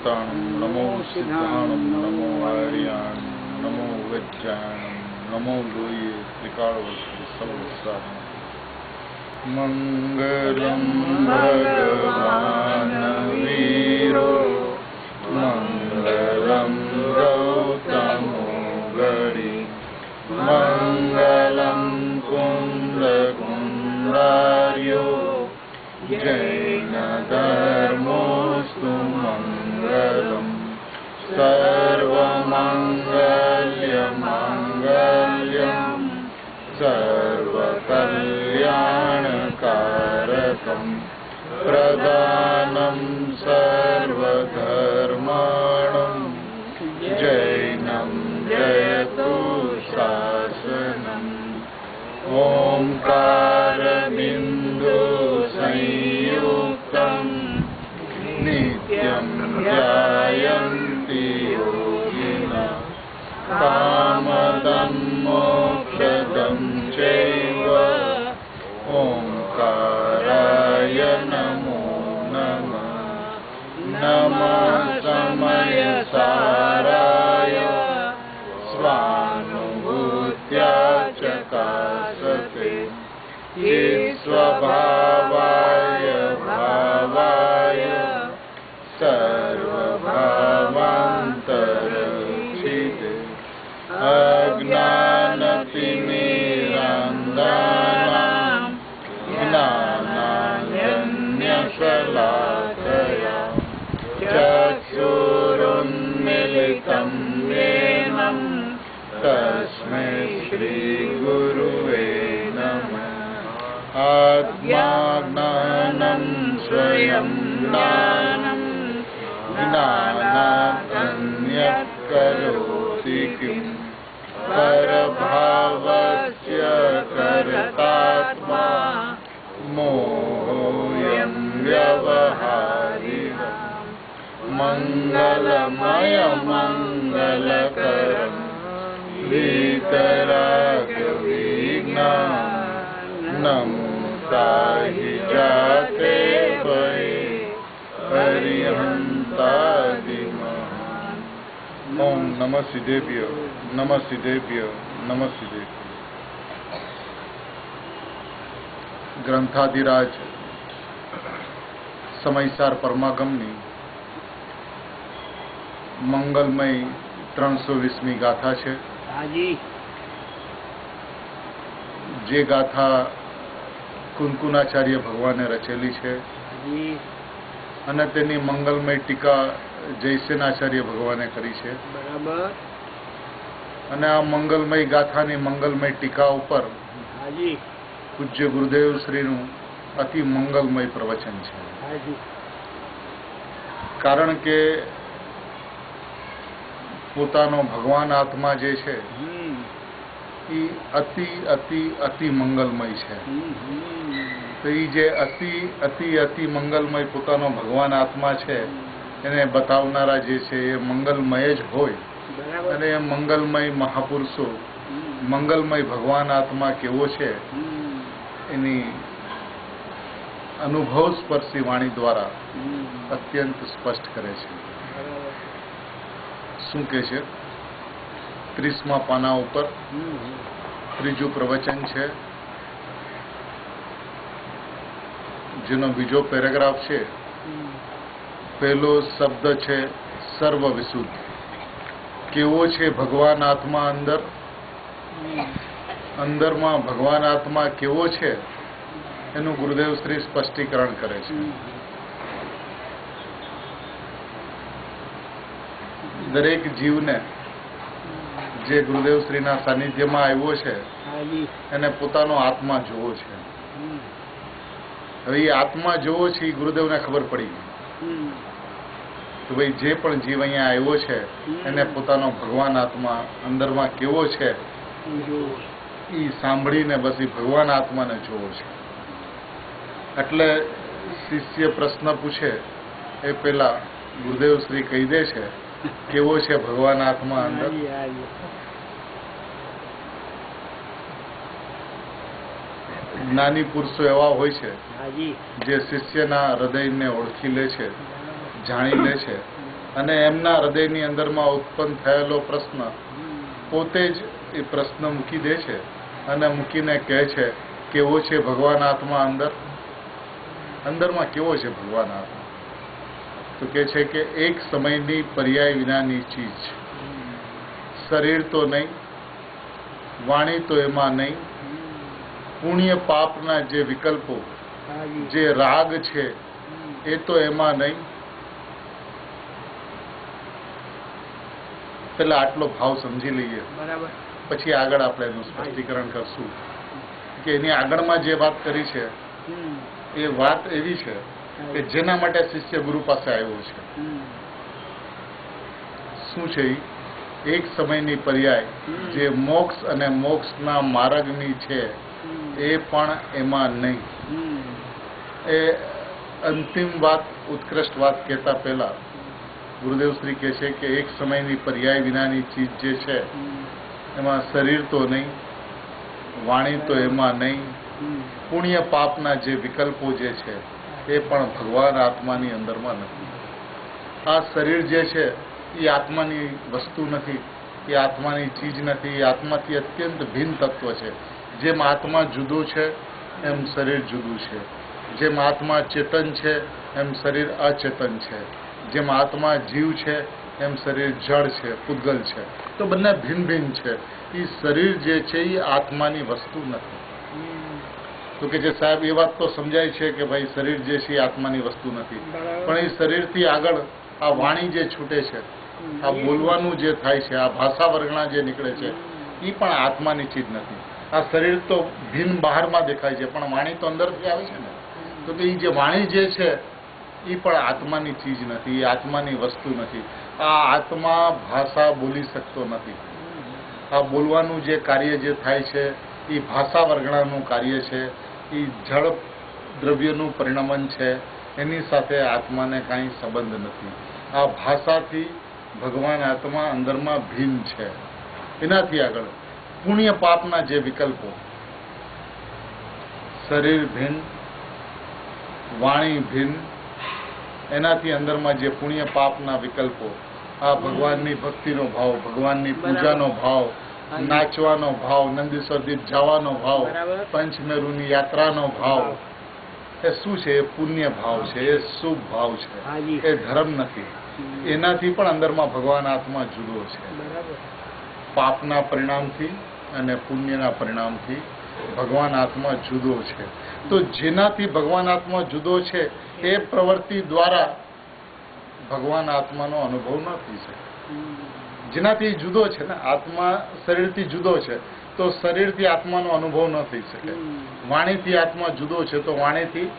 शान्ताणं नमो सिद्धाणं नमो आर्याणं नमो वैज्ञानं नमो लोये त्रिकालवस्तु सर्वसारं मंगलम भगवान वीरो मंगलम गौतमो गणि मंगलम कुंदकुंदार्यो जैन धर्मोस्तु मंगलम सर्वमंगल्यमंगल्यं सर्वकल्याणकारकं प्रदानं सर्वधर्माणां जैनं जयतु शासनम् ओंकारबिंदु संयुक्तं नित्यं ध्यायन्ति योगिनः कामदं मोक्षदं चैव ओंकाराय नमो नमः नमः समयसाराय स्वानुभूत्या चकासते स्वभावाय भावाय सर्वभावान्तरक्षिते अज्ञानतिमिरान्धानां ज्ञानाञ्जनशलाकया चक्षुरुन्मीलितं येन तस्मै श्रीगुरुवे नमः आत्माज्ञानं स्वयं ज्ञानं ज्ञानात् करोति किं परभावस्य कर्तात्मा मोहोऽयं व्यवहारिः मंगलमय मंगलकरं वीतरागविज्ञानं ताहि जाते वै हरिहंतादिमः। ओम नमः सिद्धेभ्यो नमः सिद्धेभ्यो नमः सिद्धेभ्यो। ग्रंथाधिराज समयसार परमागमनी मंगलमय 320મી ગાથા છે જે ગાથા કુનકુનાચાર્ય ભગવાને રચેલી છે અને તેની મંગલમય ટીકા જયસેનાચાર્ય ભગવાને કરી છે અને આ મંગલમય ગાથાની મંગલમય ટીકા ઉપર પૂજ્ય ગુરુદેવ શ્રીનું અતિ મંગલમય પ્રવચન છે કારણ કે પોતાનો ભગવાન આત્મા જે છે એ અતિ અતિ અતિ મંગલમય છે તો એ જે અતિ અતિ અતિ મંગલમય પોતાનો ભગવાન આત્મા છે એને બતાવનારા જે છે એ મંગલમય જ હોય અને એ મંગલમય મહાપુરુષો મંગલમય ભગવાન આત્મા કેવો છે એની અનુભવ સ્પર્શી વાણી દ્વારા અત્યંત સ્પષ્ટ કરે છે। શું કે છે 30મા પાના ઉપર ત્રીજું પ્રવચન છે જેનો બીજો પેરેગ્રાફ છે। પહેલો શબ્દ છે સર્વ વિશુદ્ધ। કેવો છે ભગવાન આત્મા અંદરમાં ભગવાન આત્મા કેવો છે એનું ગુરુદેવ શ્રી સ્પષ્ટીકરણ કરે છે। દરેક જીવને જે ગુરુદેવ શ્રીના સાનિધ્યમાં આવ્યો છે એને પોતાનો આત્મા જોવો છે। હવે એ આત્મા જોવો છે એ ગુરુદેવને ખબર પડી ગઈ તો ભાઈ જે પણ જીવ અહીંયા આવ્યો છે એને પોતાનો ભગવાન આત્મા અંદરમાં કેવો છે એ સાંભળીને બસ એ ભગવાન આત્માને જોવો છે। એટલે શિષ્ય પ્રશ્ન પૂછે એ પહેલા ગુરુદેવ શ્રી કહી દે છે કેવો છે ભગવાન આત્મા અંદર। જ્ઞાની પુરુષો એવા હોય છે જે શિષ્યના હૃદયને ઓળખી લે છે, જાણી લે છે અને એમના હૃદયની અંદરમાં ઉત્પન્ન થયેલો પ્રશ્ન પોતે જ એ પ્રશ્ન મૂકી દે છે અને મૂકીને કહે છે કેવો છે ભગવાન આત્મા અંદરમાં કેવો છે ભગવાન આત્મા? તો કહે છે કે એક સમયની પર્યાય વિનાની ચીજ, શરીર તો નહીં, વાણી તો એમાં નહીં, પુણ્ય પાપના જે વિકલ્પો, જે રાગ છે એ તો એમાં નહીં. પેલા આટલો ભાવ સમજી લઈએ, પછી આગળ આપણે એનું સ્પષ્ટીકરણ કરશું કે એની આગળમાં જે વાત કરી છે એ વાત એવી છે કે જેના માટે શિષ્ય ગુરુ પાસે આવ્યો છે. શું છે? એક સમયની પર્યાય જે મોક્ષ અને મોક્ષના માર્ગની છે એ પણ એમાં નહીં. એ અંતિમ વાત, ઉત્કૃષ્ટ વાત કહેતા પહેલા ગુરુદેવ શ્રી કહે છે કે એક સમયની પર્યાય વિનાની ચીજ જે છે એમાં શરીર તો નહીં, વાણી તો એમાં નહીં, પુણ્ય પાપના જે વિકલ્પો જે છે એ પણ ભગવાન આત્માની અંદરમાં નથી. આ શરીર જે છે એ આત્માની વસ્તુ નથી, એ આત્માની ચીજ નથી, એ આત્માથી અત્યંત ભિન્ન તત્વ છે. જેમ આત્મા જુદો છે એમ શરીર જુદું છે. જેમ આત્મા ચેતન છે એમ શરીર અચેતન છે. જેમ આત્મા જીવ છે એમ શરીર જળ છે, પૂતગલ છે. તો બંને ભિન્ન ભિન્ન છે. એ શરીર જે છે એ આત્માની વસ્તુ નથી. તો કે જે સાહેબ એ વાત તો સમજાય છે કે ભાઈ શરીર જે છે એ આત્માની વસ્તુ નથી, પણ એ શરીરથી આગળ આ વાણી જે છૂટે છે, આ બોલવાનું જે થાય છે, આ ભાષા વર્ગણા જે નીકળે છે એ પણ આત્માની ચીજ નથી. આ શરીર તો ભિન્ન બહારમાં દેખાય છે પણ વાણી તો અંદરથી આવે છે ને. તો કે એ જે વાણી જે છે એ પણ આત્માની ચીજ નથી, એ આત્માની વસ્તુ નથી. આ આત્મા ભાષા બોલી શકતો નથી. આ બોલવાનું જે કાર્ય જે થાય છે એ ભાષા વર્ગણાનું કાર્ય છે, એ જળ દ્રવ્યનું પરિણમન છે, એની સાથે આત્માને કાંઈ સંબંધ નથી. આ ભાષાથી ભગવાન આત્મા અંદરમાં ભિન્ન છે. એનાથી આગળ પુણ્ય પાપના જે વિકલ્પો, શરીર ભિન્ન, વાણી ભિન્ન, એનાથી અંદરમાં જે પુણ્ય પાપના વિકલ્પો, આ ભગવાનની ભક્તિનો ભાવ, ભગવાનની પૂજાનો ભાવ, નાચવાનો ભાવ, નંદીશ્વર દીપ જવાનો ભાવ, પંચમેરુની યાત્રાનો ભાવ, એ શું છે? એ પુણ્ય ભાવ છે, એ શુભ ભાવ છે, એ ધર્મ નથી. એનાથી પણ અંદરમાં ભગવાન આત્મા જુદો છે. પાપના પરિણામથી અને પુણ્યના પરિણામથી ભગવાન આત્મા જુદો છે. તો જેનાથી ભગવાન આત્મા જુદો છે એ પ્રવૃત્તિ દ્વારા ભગવાન આત્માનો અનુભવ ન થઈ શકે. જેનાથી જુદો છે ને, આત્મા શરીરથી જુદો છે તો શરીરથી આત્માનો અનુભવ ન થઈ શકે. વાણીથી આત્મા જુદો છે તો વાણીથી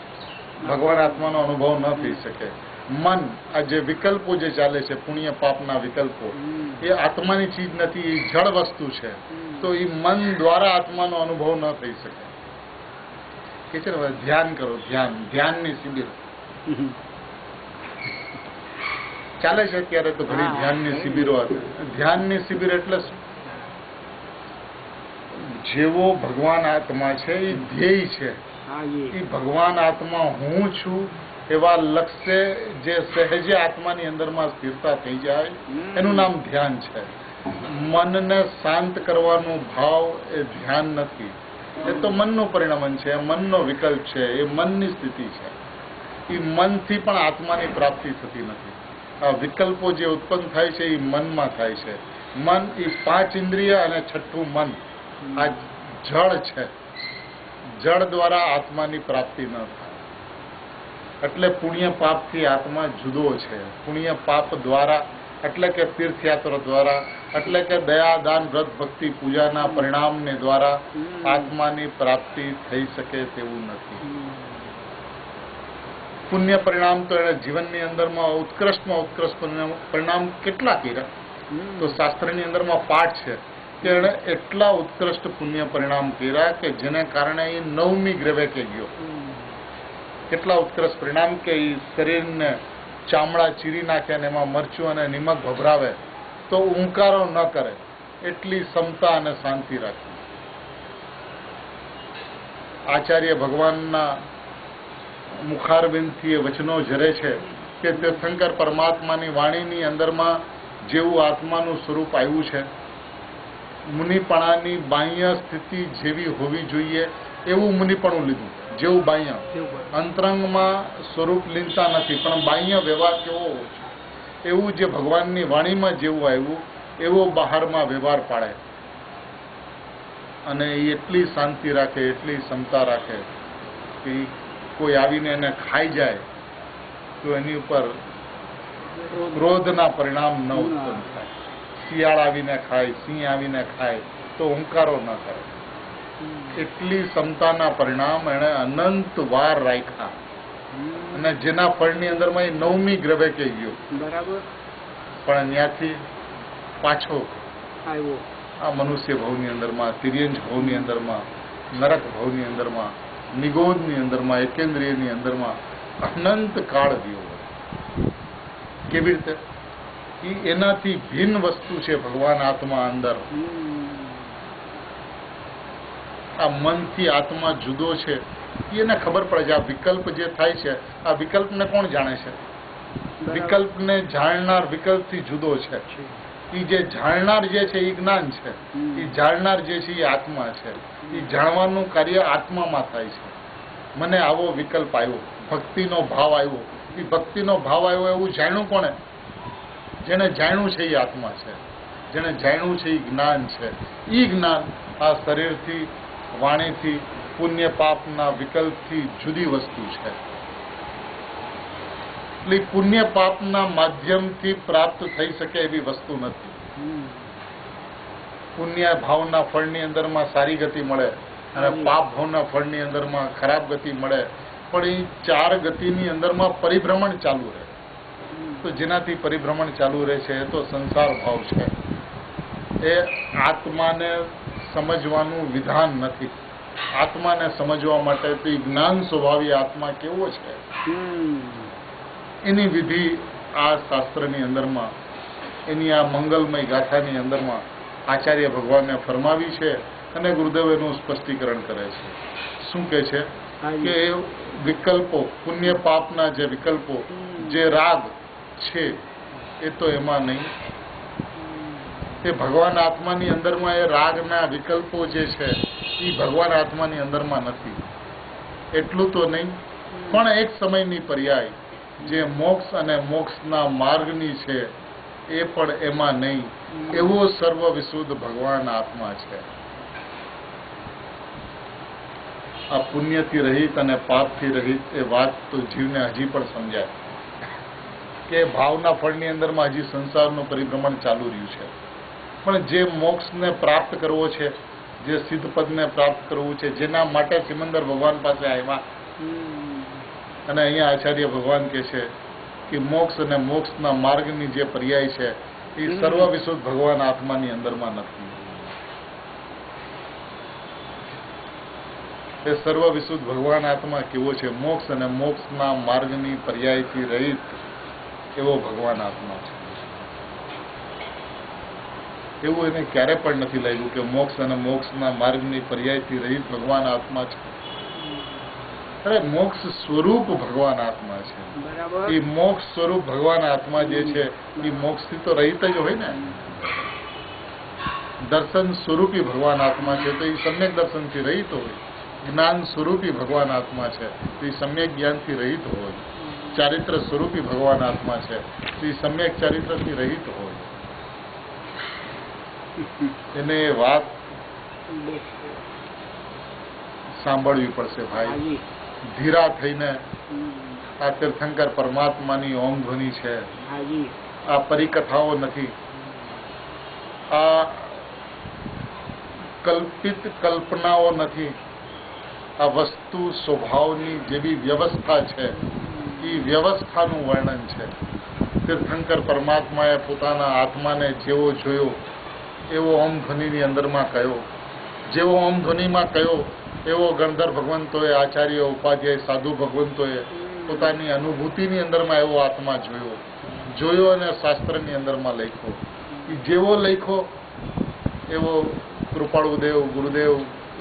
ભગવાન આત્માનો અનુભવ ન થઈ શકે. મન, આ જે વિકલ્પો જે ચાલે છે, પુણ્ય પાપના વિકલ્પો, એ આત્માની ચીજ નથી, એ જળ વસ્તુ છે. તો એ મન દ્વારા આત્માનો અનુભવ ન થઈ શકે. કે છે ને ધ્યાન કરો, ધ્યાનની શિબિર ચાલે છે અત્યારે તો ઘણી ધ્યાનની શિબિરો હતી. ધ્યાનની શિબિર એટલે શું? જેવો ભગવાન આત્મા છે એ ધ્યેય છે, એ ભગવાન આત્મા હું છું એવા લક્ષ્ય જે સહેજે આત્માની અંદરમાં સ્થિરતા થઈ જાય એનું નામ ધ્યાન છે. મનને શાંત કરવાનો ભાવ એ ધ્યાન નથી, એ તો મનનું પરિણમન છે, મનનો વિકલ્પ છે, એ મનની સ્થિતિ છે. એ મનથી પણ આત્માની પ્રાપ્તિ થતી નથી. આ વિકલ્પો જે ઉત્પન્ન થાય છે એ મનમાં થાય છે. મન એ 5 ઇન્દ્રિય અને છઠ્ઠું મન, આ જળ છે. જળ દ્વારા આત્માની પ્રાપ્તિ ન થાય. એટલે પુણ્ય પાપથી આત્મા જુદો છે. પુણ્ય પાપ દ્વારા એટલે કે તીર્થયાત્રા દ્વારા, એટલે કે દયા, દાન, વ્રત, ભક્તિ, પૂજાના પરિણામને દ્વારા આત્માની પ્રાપ્તિ થઈ શકે તેવું નથી. પુણ્ય પરિણામ તો એને જીવનની અંદરમાં ઉત્કૃષ્ટમાં ઉત્કૃષ્ટ પરિણામ કેટલા કર્યા? તો શાસ્ત્રની અંદરમાં પાઠ છે કે એણે એટલા ઉત્કૃષ્ટ પુણ્ય પરિણામ કર્યા કે જેને કારણે એ 9મી ગ્રેવે કે ગયો. કેટલા ઉત્કૃષ્ટ પરિણામ કે એ શરીરને ચામડા ચીરી નાખે અને એમાં મરચું અને નિમક ભભરાવે તો ઊંકારો ન કરે એટલી ક્ષમતા અને શાંતિ રાખી. આચાર્ય ભગવાનના મુખારબિંદથી એ વચનો ઝરે છે કે તીર્થંકર પરમાત્માની વાણીની અંદરમાં જેવું આત્માનું સ્વરૂપ આવ્યું છે, મુનિપણાની બાહ્ય સ્થિતિ જેવી હોવી જોઈએ એવું મુનિપણું લીધું, જેવું બાહ્ય અંતરંગમાં સ્વરૂપ લીનતા નથી, પણ બાહ્ય વ્યવહાર કેવો હોય છે એવું જે ભગવાનની વાણીમાં જેવું આવ્યું એવો બહારમાં વ્યવહાર પાડે, અને એ એટલી શાંતિ રાખે, એટલી ક્ષમતા રાખે કે કોઈ આવીને એને ખાઈ જાય તો એની ઉપર ક્રોધના પરિણામ ન ઉત્પન્ન થાય. શિયાળ આવીને ખાય, સિંહ આવીને ખાય તો હુંકારો ન કરે. એટલી ક્ષમતાના પરિણામ એણે અનંત વાર રાખ્યા, અને જેના ફળની અંદરમાં એ 9મી ગ્રહે કહી ગયો, બરાબર, પણ ત્યાંથી પાછો આવ્યો આ મનુષ્ય ભાવની અંદરમાં, તિર્યંજ ભાવની અંદરમાં, નરક ભાવની અંદરમાં, નિગોદની અંદરમાં, એકેન્દ્રિયની અંદરમાં અનંત કાળ રહ્યો. કેવી રીતે? એનાથી ભિન્ન વસ્તુ છે ભગવાન આત્મા અંદર. આ મનથી આત્મા જુદો છે એને ખબર પડે છે. આ વિકલ્પ જે થાય છે, આ વિકલ્પને કોણ જાણે છે? વિકલ્પને જાણનાર વિકલ્પથી જુદો છે. એ જે જાણનાર જે છે એ જ્ઞાન છે, એ જાણનાર જે છે એ આત્મા છે. એ જાણવાનું કાર્ય આત્મામાં થાય છે. મને આવો વિકલ્પ આવ્યો, ભક્તિનો ભાવ આવ્યો, એ ભક્તિનો ભાવ આવ્યો એવું જાણ્યું કોણે? જેને જાણ્યું છે એ આત્મા છે, જેને જાણ્યું છે એ જ્ઞાન છે. એ જ્ઞાન આ શરીરથી, વાણીથી, પુણ્ય પાપના વિકલ્પથી જુદી વસ્તુ છે. એટલે પુણ્ય પાપના માધ્યમથી પ્રાપ્ત થઈ શકે એવી વસ્તુ નથી. પુણ્ય ભાવના ફળની અંદરમાં સારી ગતિ મળે અને પાપ ભાવના ફળની અંદરમાં ખરાબ ગતિ મળે, પણ એ 4 ગતિની અંદરમાં પરિભ્રમણ ચાલુ રહે. તો જેનાથી પરિભ્રમણ ચાલુ રહે છે એ તો સંસાર ભાવ છે. એ આત્માને સમજવાનું વિધાન નથી. આત્માને સમજવા માટે તો જ્ઞાન સ્વભાવી આત્મા કેવો છે એની વિધિ આ શાસ્ત્રની અંદરમાં, એની આ મંગલમય ગાથાની અંદરમાં આચાર્ય ભગવાનને ફરમાવી છે, અને ગુરુદેવ એનું સ્પષ્ટીકરણ કરે છે. શું કહે છે કે એ વિકલ્પો, પુણ્ય પાપના જે વિકલ્પો, જે રાગ છે એ તો એમાં નહીં. એ ભગવાન આત્માની અંદરમાં એ રાગના વિકલ્પો જે છે એ ભગવાન આત્માની અંદરમાં નથી. એટલું તો નહીં, પણ એક સમયની પર્યાય જે મોક્ષ અને મોક્ષના માર્ગની છે એ પણ એમાં નહીં. એવો સર્વ વિશુદ્ધ ભગવાન આત્મા છે. આ પુણ્યથી રહિત અને પાપથી રહિત એ વાત તો જીવને હજી પણ સમજાય કે ભાવના ફળની અંદરમાં હજી સંસારનું પરિભ્રમણ ચાલુ રહ્યું છે. પણ જે મોક્ષને પ્રાપ્ત કરવો છે, જે સિદ્ધ પદને પ્રાપ્ત કરવું છે, જેના માટે સિમંદર ભગવાન પાસે આવ્યા, અને અહીંયા આચાર્ય ભગવાન કહે છે કે મોક્ષ અને મોક્ષના માર્ગની જે પર્યાય છે એ સર્વ વિશુદ્ધ ભગવાન આત્માની અંદરમાં નથી. એ સર્વ વિશુદ્ધ ભગવાન આત્મા કેવો છે? મોક્ષ અને મોક્ષના માર્ગની પર્યાયથી રહિત એવો ભગવાન આત્મા છે. એવું એને ક્યારે પણ નથી લાગ્યું કે મોક્ષ અને મોક્ષના માર્ગની પર્યાયથી રહિત ભગવાન આત્મા છે. અરે મોક્ષ સ્વરૂપ ભગવાન આત્મા છે. એ મોક્ષ સ્વરૂપ ભગવાન આત્મા જે છે એ મોક્ષથી તો રહિત જ હોય ને. દર્શન સ્વરૂપી ભગવાન આત્મા છે તો એ સમ્યક દર્શનથી રહિત હોય. જ્ઞાન સ્વરૂપી ભગવાન આત્મા છે તો એ સમ્યક જ્ઞાનથી રહિત હોય. ચારિત્ર સ્વરૂપી ભગવાન આત્મા છે તો એ સમ્યક ચારિત્રથી રહિત હોય. એને વાત સાંભળવી પડશે ભાઈ. ધીરા થઈને આ તીર્થંકર પરમાત્માની ઓમ ધ્વનિ છે. આ પરિકથાઓ નથી. આ કલ્પિત કલ્પનાઓ નથી. આ વસ્તુ સ્વભાવની જેવી વ્યવસ્થા છે એ વ્યવસ્થાનું વર્ણન છે. તીર્થંકર પરમાત્માએ પોતાના આત્માને જેવો જોયો એવો ઓમ ધ્વનિની અંદરમાં કહ્યો. જેવો ઓમ ધ્વનિમાં કહ્યો એવો ગણધર ભગવંતોએ, આચાર્ય, ઉપાધ્યાય, સાધુ ભગવંતોએ પોતાની અનુભૂતિની અંદરમાં એવો આત્મા જોયો અને શાસ્ત્રની અંદરમાં લખ્યો. એ જેવો લખ્યો એવો કૃપાળુદેવ, ગુરુદેવ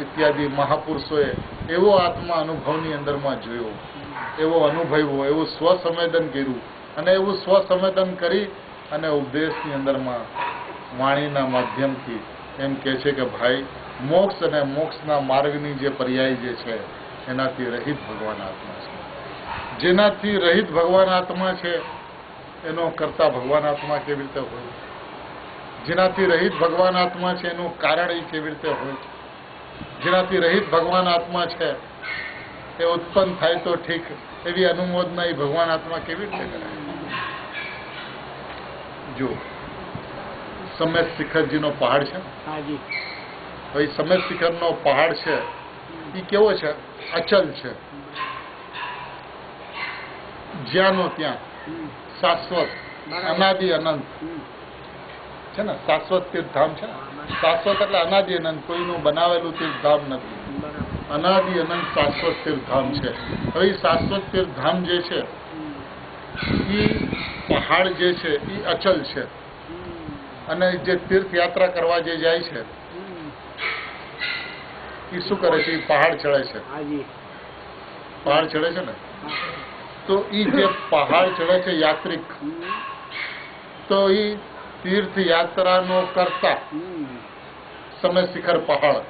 ઇત્યાદિ મહાપુરુષોએ એવો આત્મા અનુભવની અંદરમાં જોયો, એવો અનુભવ્યો, એવું સ્વસંવેદન કર્યું અને એવું સ્વસંવેદન કરી અને ઉપદેશની અંદરમાં વાણીના માધ્યમથી એમ કહે છે કે ભાઈ મોક્ષ અને મોક્ષના માર્ગની જે પર્યાય જે છે એનાથી રહિત ભગવાન આત્મા છે. જેનાથી રહિત ભગવાન આત્મા છે એનો કરતા ભગવાન આત્મા કેવી રીતે હોય? જેનાથી રહિત ભગવાન આત્મા છે એનું કારણ એ કેવી રીતે હોય? જેનાથી રહિત ભગવાન આત્મા છે એ ઉત્પન્ન થાય તો ઠીક, એવી અનુમોદના એ ભગવાન આત્મા કેવી રીતે કરાય? જો સમેત શિખરજીનો પહાડ છે, ભાઈ સમેત શિખરનો પહાડ છે એ કેવો છે? અચલ છે, જ્યાંનો ત્યાં, શાશ્વત, અનાદિ અનંત છે ને. શાશ્વત તીર્થધામ છે ને. શાશ્વત એટલે અનાદિ અનંત, કોઈનું બનાવેલું તીર્થધામ નથી. અનાદિ અનંત શાશ્વત તીર્થધામ છે. હવે શાશ્વત તીર્થધામ જે છે એ પહાડ જે છે એ અચલ છે. અને જે તીર્થયાત્રા કરવા જે જાય છે એ શું કરે છે? એ પહાડ ચડે છે. પહાડ ચડે છે ને. તો એ જે પહાડ ચડે છે યાત્રિક, તો એ તીર્થયાત્રાનો કરતા સમેત શિખર પહાડ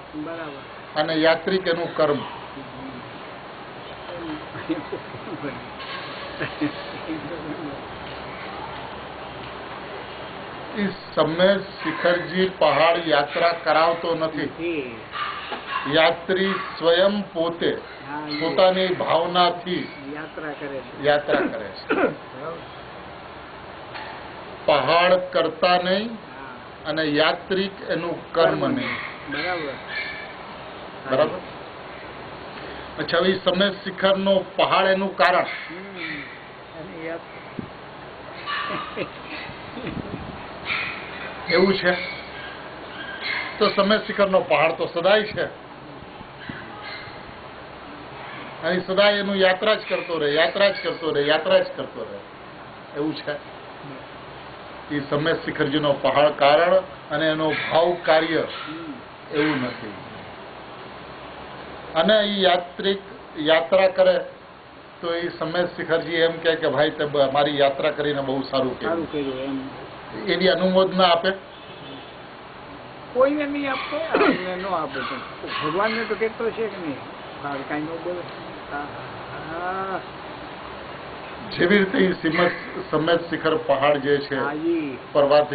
અને યાત્રિક એનું કર્મ. એ સમેત શિખરજી પહાડ યાત્રા કરાવતો નથી. યાત્રી સ્વયં પોતે પોતાની ભાવનાથી યાત્રા કરે છે. પહાડ કરતા નહીં અને યાત્રિક એનું કર્મ નહીં. બરાબર. અચ્છા, હવે સમેત શિખરનો પહાડ એનું કારણ એવું છે. તો સમેત શિખરનો પહાડ તો સદાય છે, અને સદાય એનું યાત્રા જ કરતો રહે, યાત્રા જ કરતો રહે, યાત્રા જ કરતો રહે, એવું છે. એ સમેત શિખરજીનો પહાડ કારણ અને એનો ભાવ કાર્ય એવું નથી. અને એ યાત્રિક યાત્રા કરે તો એ સમેત શિખરજી એમ કે ભાઈ તે મારી યાત્રા કરીને બહુ સારું કર્યું, એની અનુમોદના આપે? કોઈને નહીં આપતો, આપને ન આપે તો ભગવાનને તો કેટલો છે કે નહીં, કાંઈ ન બોલે. જેવી રીતે સમેત શિખર પહાડ જે છે પર્વત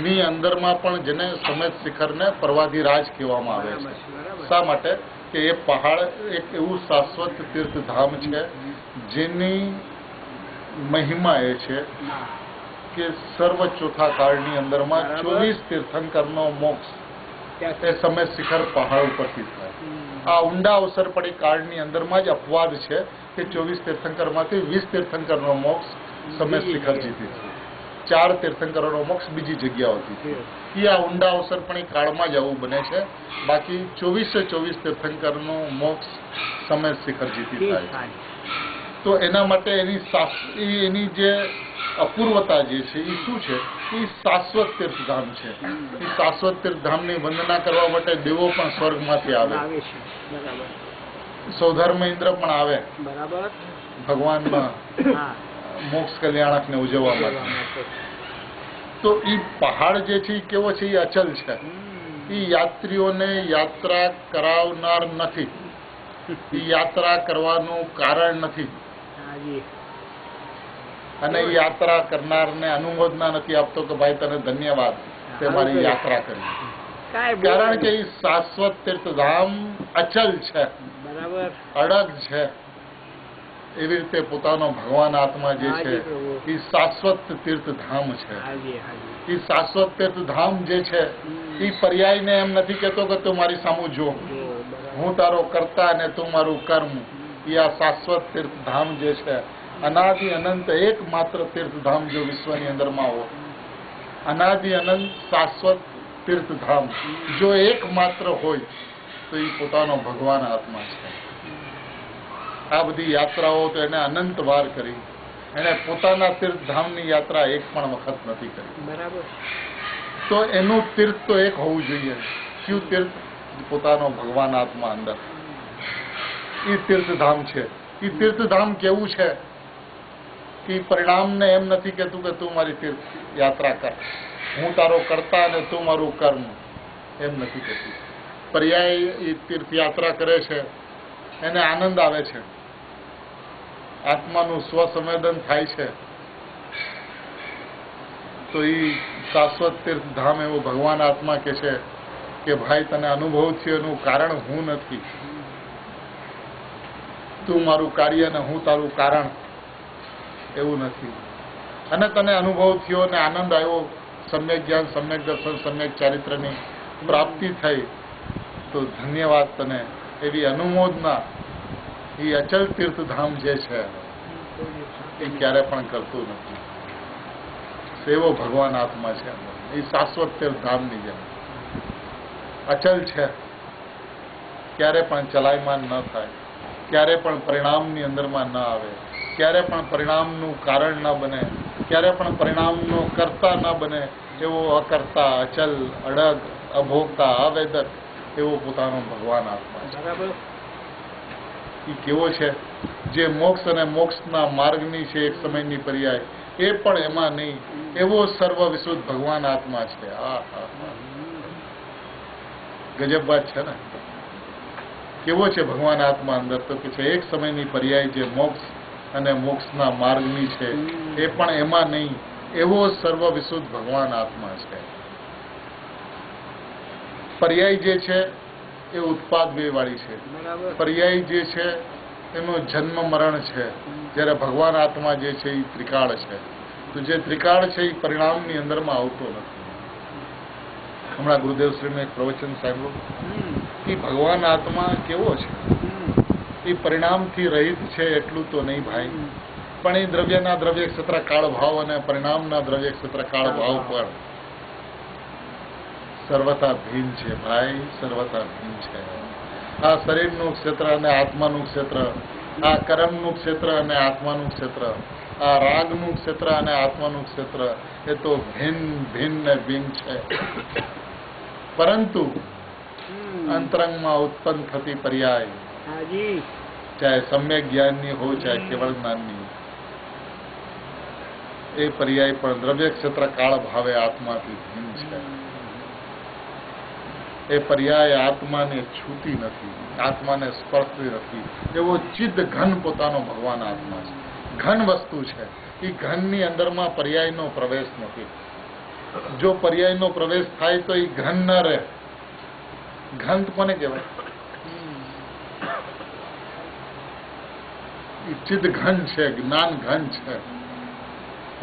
ની અંદરમાં પણ જેને સમેત શિખરને પર્વાધિરાજ કહેવામાં આવે છે. શા માટે? કે એ પહાડ એક એવું શાશ્વત તીર્થધામ છે જેની મહિમા એ છે કે સર્વ ચોથા કાળની અંદરમાં 24 તીર્થંકરનો મોક્ષ એ સમેત શિખર પહાડ ઉપરથી થાય. આ ઊંડા અવસર પડી કાળની અંદરમાં જ અપવાદ છે કે 24 તીર્થંકરમાંથી 20 તીર્થંકરનો મોક્ષ સમેત શિખરજીથી છે, 4 તીર્થંકરોનો મોક્ષ બીજી જગ્યાઓથી. એ આ ઊંડા અવસર પણ એ કાળમાં જ આવું બને છે. બાકી 24 તીર્થંકરનો મોક્ષ સમેત શિખરજીથી થાય છે. તો એના માટે એની જે અપૂર્વતા જે છે એ શું છે? એ શાશ્વત તીર્થધામ છે. એ શાશ્વત તીર્થધામની વંદના કરવા માટે દેવો પણ સ્વર્ગમાંથી આવે, સૌધર્મ ઇન્દ્ર પણ આવે ભગવાનમાં મોક્ષ કલ્યાણકને ઉજવવા માટે. તો એ પહાડ જે છે એ કેવો છે? એ અચલ છે. એ યાત્રીઓને યાત્રા કરાવનાર નથી, એ યાત્રા કરવાનું કારણ નથી, અને યાત્રા કરનારને અનુમોદના નથી આપતો કે ભાઈ તને ધન્યવાદ, તે મારી યાત્રા કરી. કારણ કે એ શાશ્વત તીર્થધામ અચલ છે, અડગ છે. એવી રીતે પોતાનો ભગવાન આત્મા જે છે એ શાશ્વત તીર્થધામ છે. એ શાશ્વત તીર્થધામ જે છે એ પર્યાયને એમ નથી કહેતો કે તું મારી સામું જો, હું તારો કરતા અને તું મારું કર્મ. એ આ શાશ્વત તીર્થધામ જે છે, અનાદિ અનંત એકમાત્ર તીર્થધામ જો વિશ્વની અંદરમાં હોય, અનાદિ અનંત શાશ્વત તીર્થધામ જો એકમાત્ર હોય તો એ પોતાનો ભગવાન આત્મા છે. આ બધી યાત્રાઓ તો એને અનંત વાર કરી, એને પોતાના તીર્થધામની યાત્રા એક પણ વખત નથી કરી. બરાબર. તો એનું તીર્થ તો એક હોવું જોઈએ. કયું તીર્થ? પોતાનો ભગવાન આત્મા અંદર. એ તીર્થધામ છે. એ તીર્થધામ કેવું છે? કે પરિણામને એમ નથી કહેતું કે તું મારી તીર્થ યાત્રા કર, હું તારો કરતા અને તું મારું કર્મ, એમ નથી કહેતું. પર્યાય એ તીર્થયાત્રા કરે છે એને આનંદ આવે છે, આત્માનું સ્વસંવેદન થાય છે, તો એ શાશ્વત તીર્થધામ એવો ભગવાન આત્મા કે છે કે ભાઈ તને અનુભવ થયો એનું કારણ હું નથી, તું મારું કાર્ય ને હું તારું કારણ, એવું નથી. અને તને અનુભવ થયો ને આનંદ આવ્યો, સમ્યક જ્ઞાન, સમ્યક દર્શન, સમ્યક ચારિત્રની પ્રાપ્તિ થઈ, તો ધન્યવાદ તને. એવી અનુમોદના એ અચલ તીર્થધામ જે છે એ ક્યારે પણ કરતું નથી. એવો ભગવાન આત્મા છે, એ શાશ્વત તીર્થધામની જેમ અચલ છે, ક્યારે પણ ચલાયમાન ન થાય, ક્યારે પણ પરિણામની અંદરમાં ન આવે, ક્યારે પણ પરિણામનું કારણ ન બને, ક્યારે પણ પરિણામનો કરતા ન બને, એવો અકર્તા, અચલ, અડગ, અભોગતા, અવેદક એવો પોતાનો ભગવાન આત્મા છે. બરાબર. એ કેવો છે? જે મોક્ષ અને મોક્ષના માર્ગની છે એક સમયની પર્યાય, એ પણ એમાં નહીં, એવો સર્વ વિશુદ્ધ ભગવાન આત્મા છે. ગજબ વાત છે ને. કેવો છે ભગવાન આત્મા અંદર? તો કે છે એક સમયની પર્યાય જે મોક્ષ અને મોક્ષના માર્ગની છે, એ પણ એમાં નહીં, એવો સર્વ વિશુદ્ધ ભગવાન આત્મા છે. પર્યાય જે છે એ ઉત્પાદ વાળી છે, પર્યાય જે છે એનો જન્મ મરણ છે, જ્યારે ભગવાન આત્મા જે છે એ ત્રિકાળ છે. તો જે ત્રિકાળ છે એ પરિણામની અંદરમાં આવતો નથી. હમણાં ગુરુદેવશ્રીનું એક પ્રવચન સાંભળ્યું કે ભગવાન આત્મા કેવો છે, એ પરિણામથી રહિત છે એટલું તો નહીં ભાઈ, પણ એ દ્રવ્યના દ્રવ્ય ક્ષેત્ર કાળ ભાવ અને પરિણામના દ્રવ્ય ક્ષેત્ર કાળ ભાવ પર સર્વતા ભીન છે ભાઈ, સર્વતા ભીન છે. આ શરીરનું ક્ષેત્ર અને આત્માનું ક્ષેત્ર, આ કર્મનું ક્ષેત્ર અને આત્માનું ક્ષેત્ર, આ રાગનું ક્ષેત્ર અને આત્માનું ક્ષેત્ર, એ તો ભિન્ન ભિન્ન ને ભિન્ન છે. પરંતુ અંતરંગમાં ઉત્પન્ન થતી પર્યાય, ચાહે સમ્યક જ્ઞાનની હોય ચાહે કેવળ જ્ઞાનની, એ પર્યાય પણ દ્રવ્ય ક્ષેત્ર કાળ ભાવે આત્માથી ભિન્ન છે. એ પર્યાય આત્માને છૂતી નથી, આત્માને સ્પર્શતી નથી. એવો ચિદ ઘન પોતાનો ભગવાન આત્મા છે. ઘન વસ્તુ છે, એ ઘનની અંદરમાં પર્યાયનો પ્રવેશ નથી. જો પર્યાયનો પ્રવેશ થાય તો એ ઘન ન રહે. ઘન કોને કહેવાય? ચિદ ઘન છે, જ્ઞાન ઘન છે.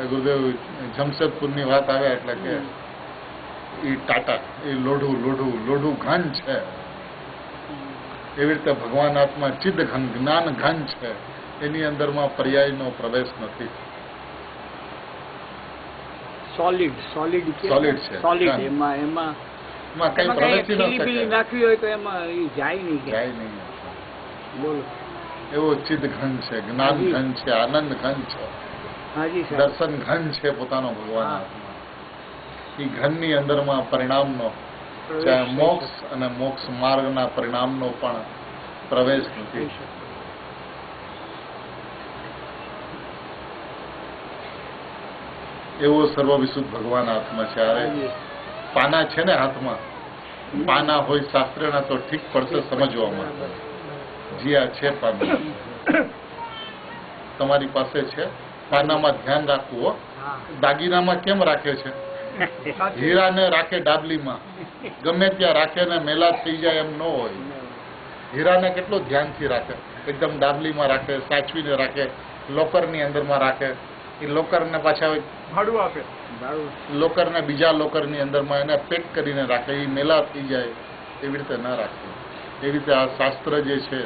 ગુરુદેવ જમશેદપુરની વાત આવ્યા એટલે કે એ ટાટા, એ લોઢું લોઢું લોઢું ઘન છે. એવી રીતે ભગવાન આત્મા ચિદ ઘન, જ્ઞાન ઘન છે, એની અંદરમાં પર્યાયનો પ્રવેશ નથી. સોલિડ સોલિડ સોલિડ છે, સોલિડ. એમાં કઈ પ્રવેશી ન શકે, નાખવી હોય તો એમાં એ જાય નહીં. બોલો. એવો ચિદ ઘન છે, જ્ઞાન ઘન છે, આનંદ ઘન છે, દર્શન ઘન છે પોતાનો ભગવાન આત્મા. એ ઘનની અંદરમાં પરિણામનો, ચાહે મોક્ષ અને મોક્ષ માર્ગના પરિણામનો પણ પ્રવેશ નથી. એવો સર્વ વિશુદ્ધ ભગવાન આત્મા છે. અરે પાના છે ને હાથમાં, પાના હોય શાસ્ત્રના તો ઠીક પડશે સમજવામાં. જી આ છે પાના, તમારી પાસે છે. પાનામાં ધ્યાન રાખવું હો. દાગીનામાં કેમ રાખે છે? હીરાને રાખે ડાબલીમાં, ગમે ત્યાં રાખે ને મેલા થઈ જાય એમ ન હોય. હીરાને કેટલું ધ્યાનથી રાખે, એકદમ ડાબલીમાં રાખે, સાચવીને રાખે, લોકરની અંદરમાં રાખે. એ લોકરને પાછા ભાડું આપે, લોકરને બીજા લોકરની અંદરમાં એને પેક કરીને રાખે, એ મેલા થઈ જાય એવી રીતે ના રાખે. એવી રીતે આ શાસ્ત્ર જે છે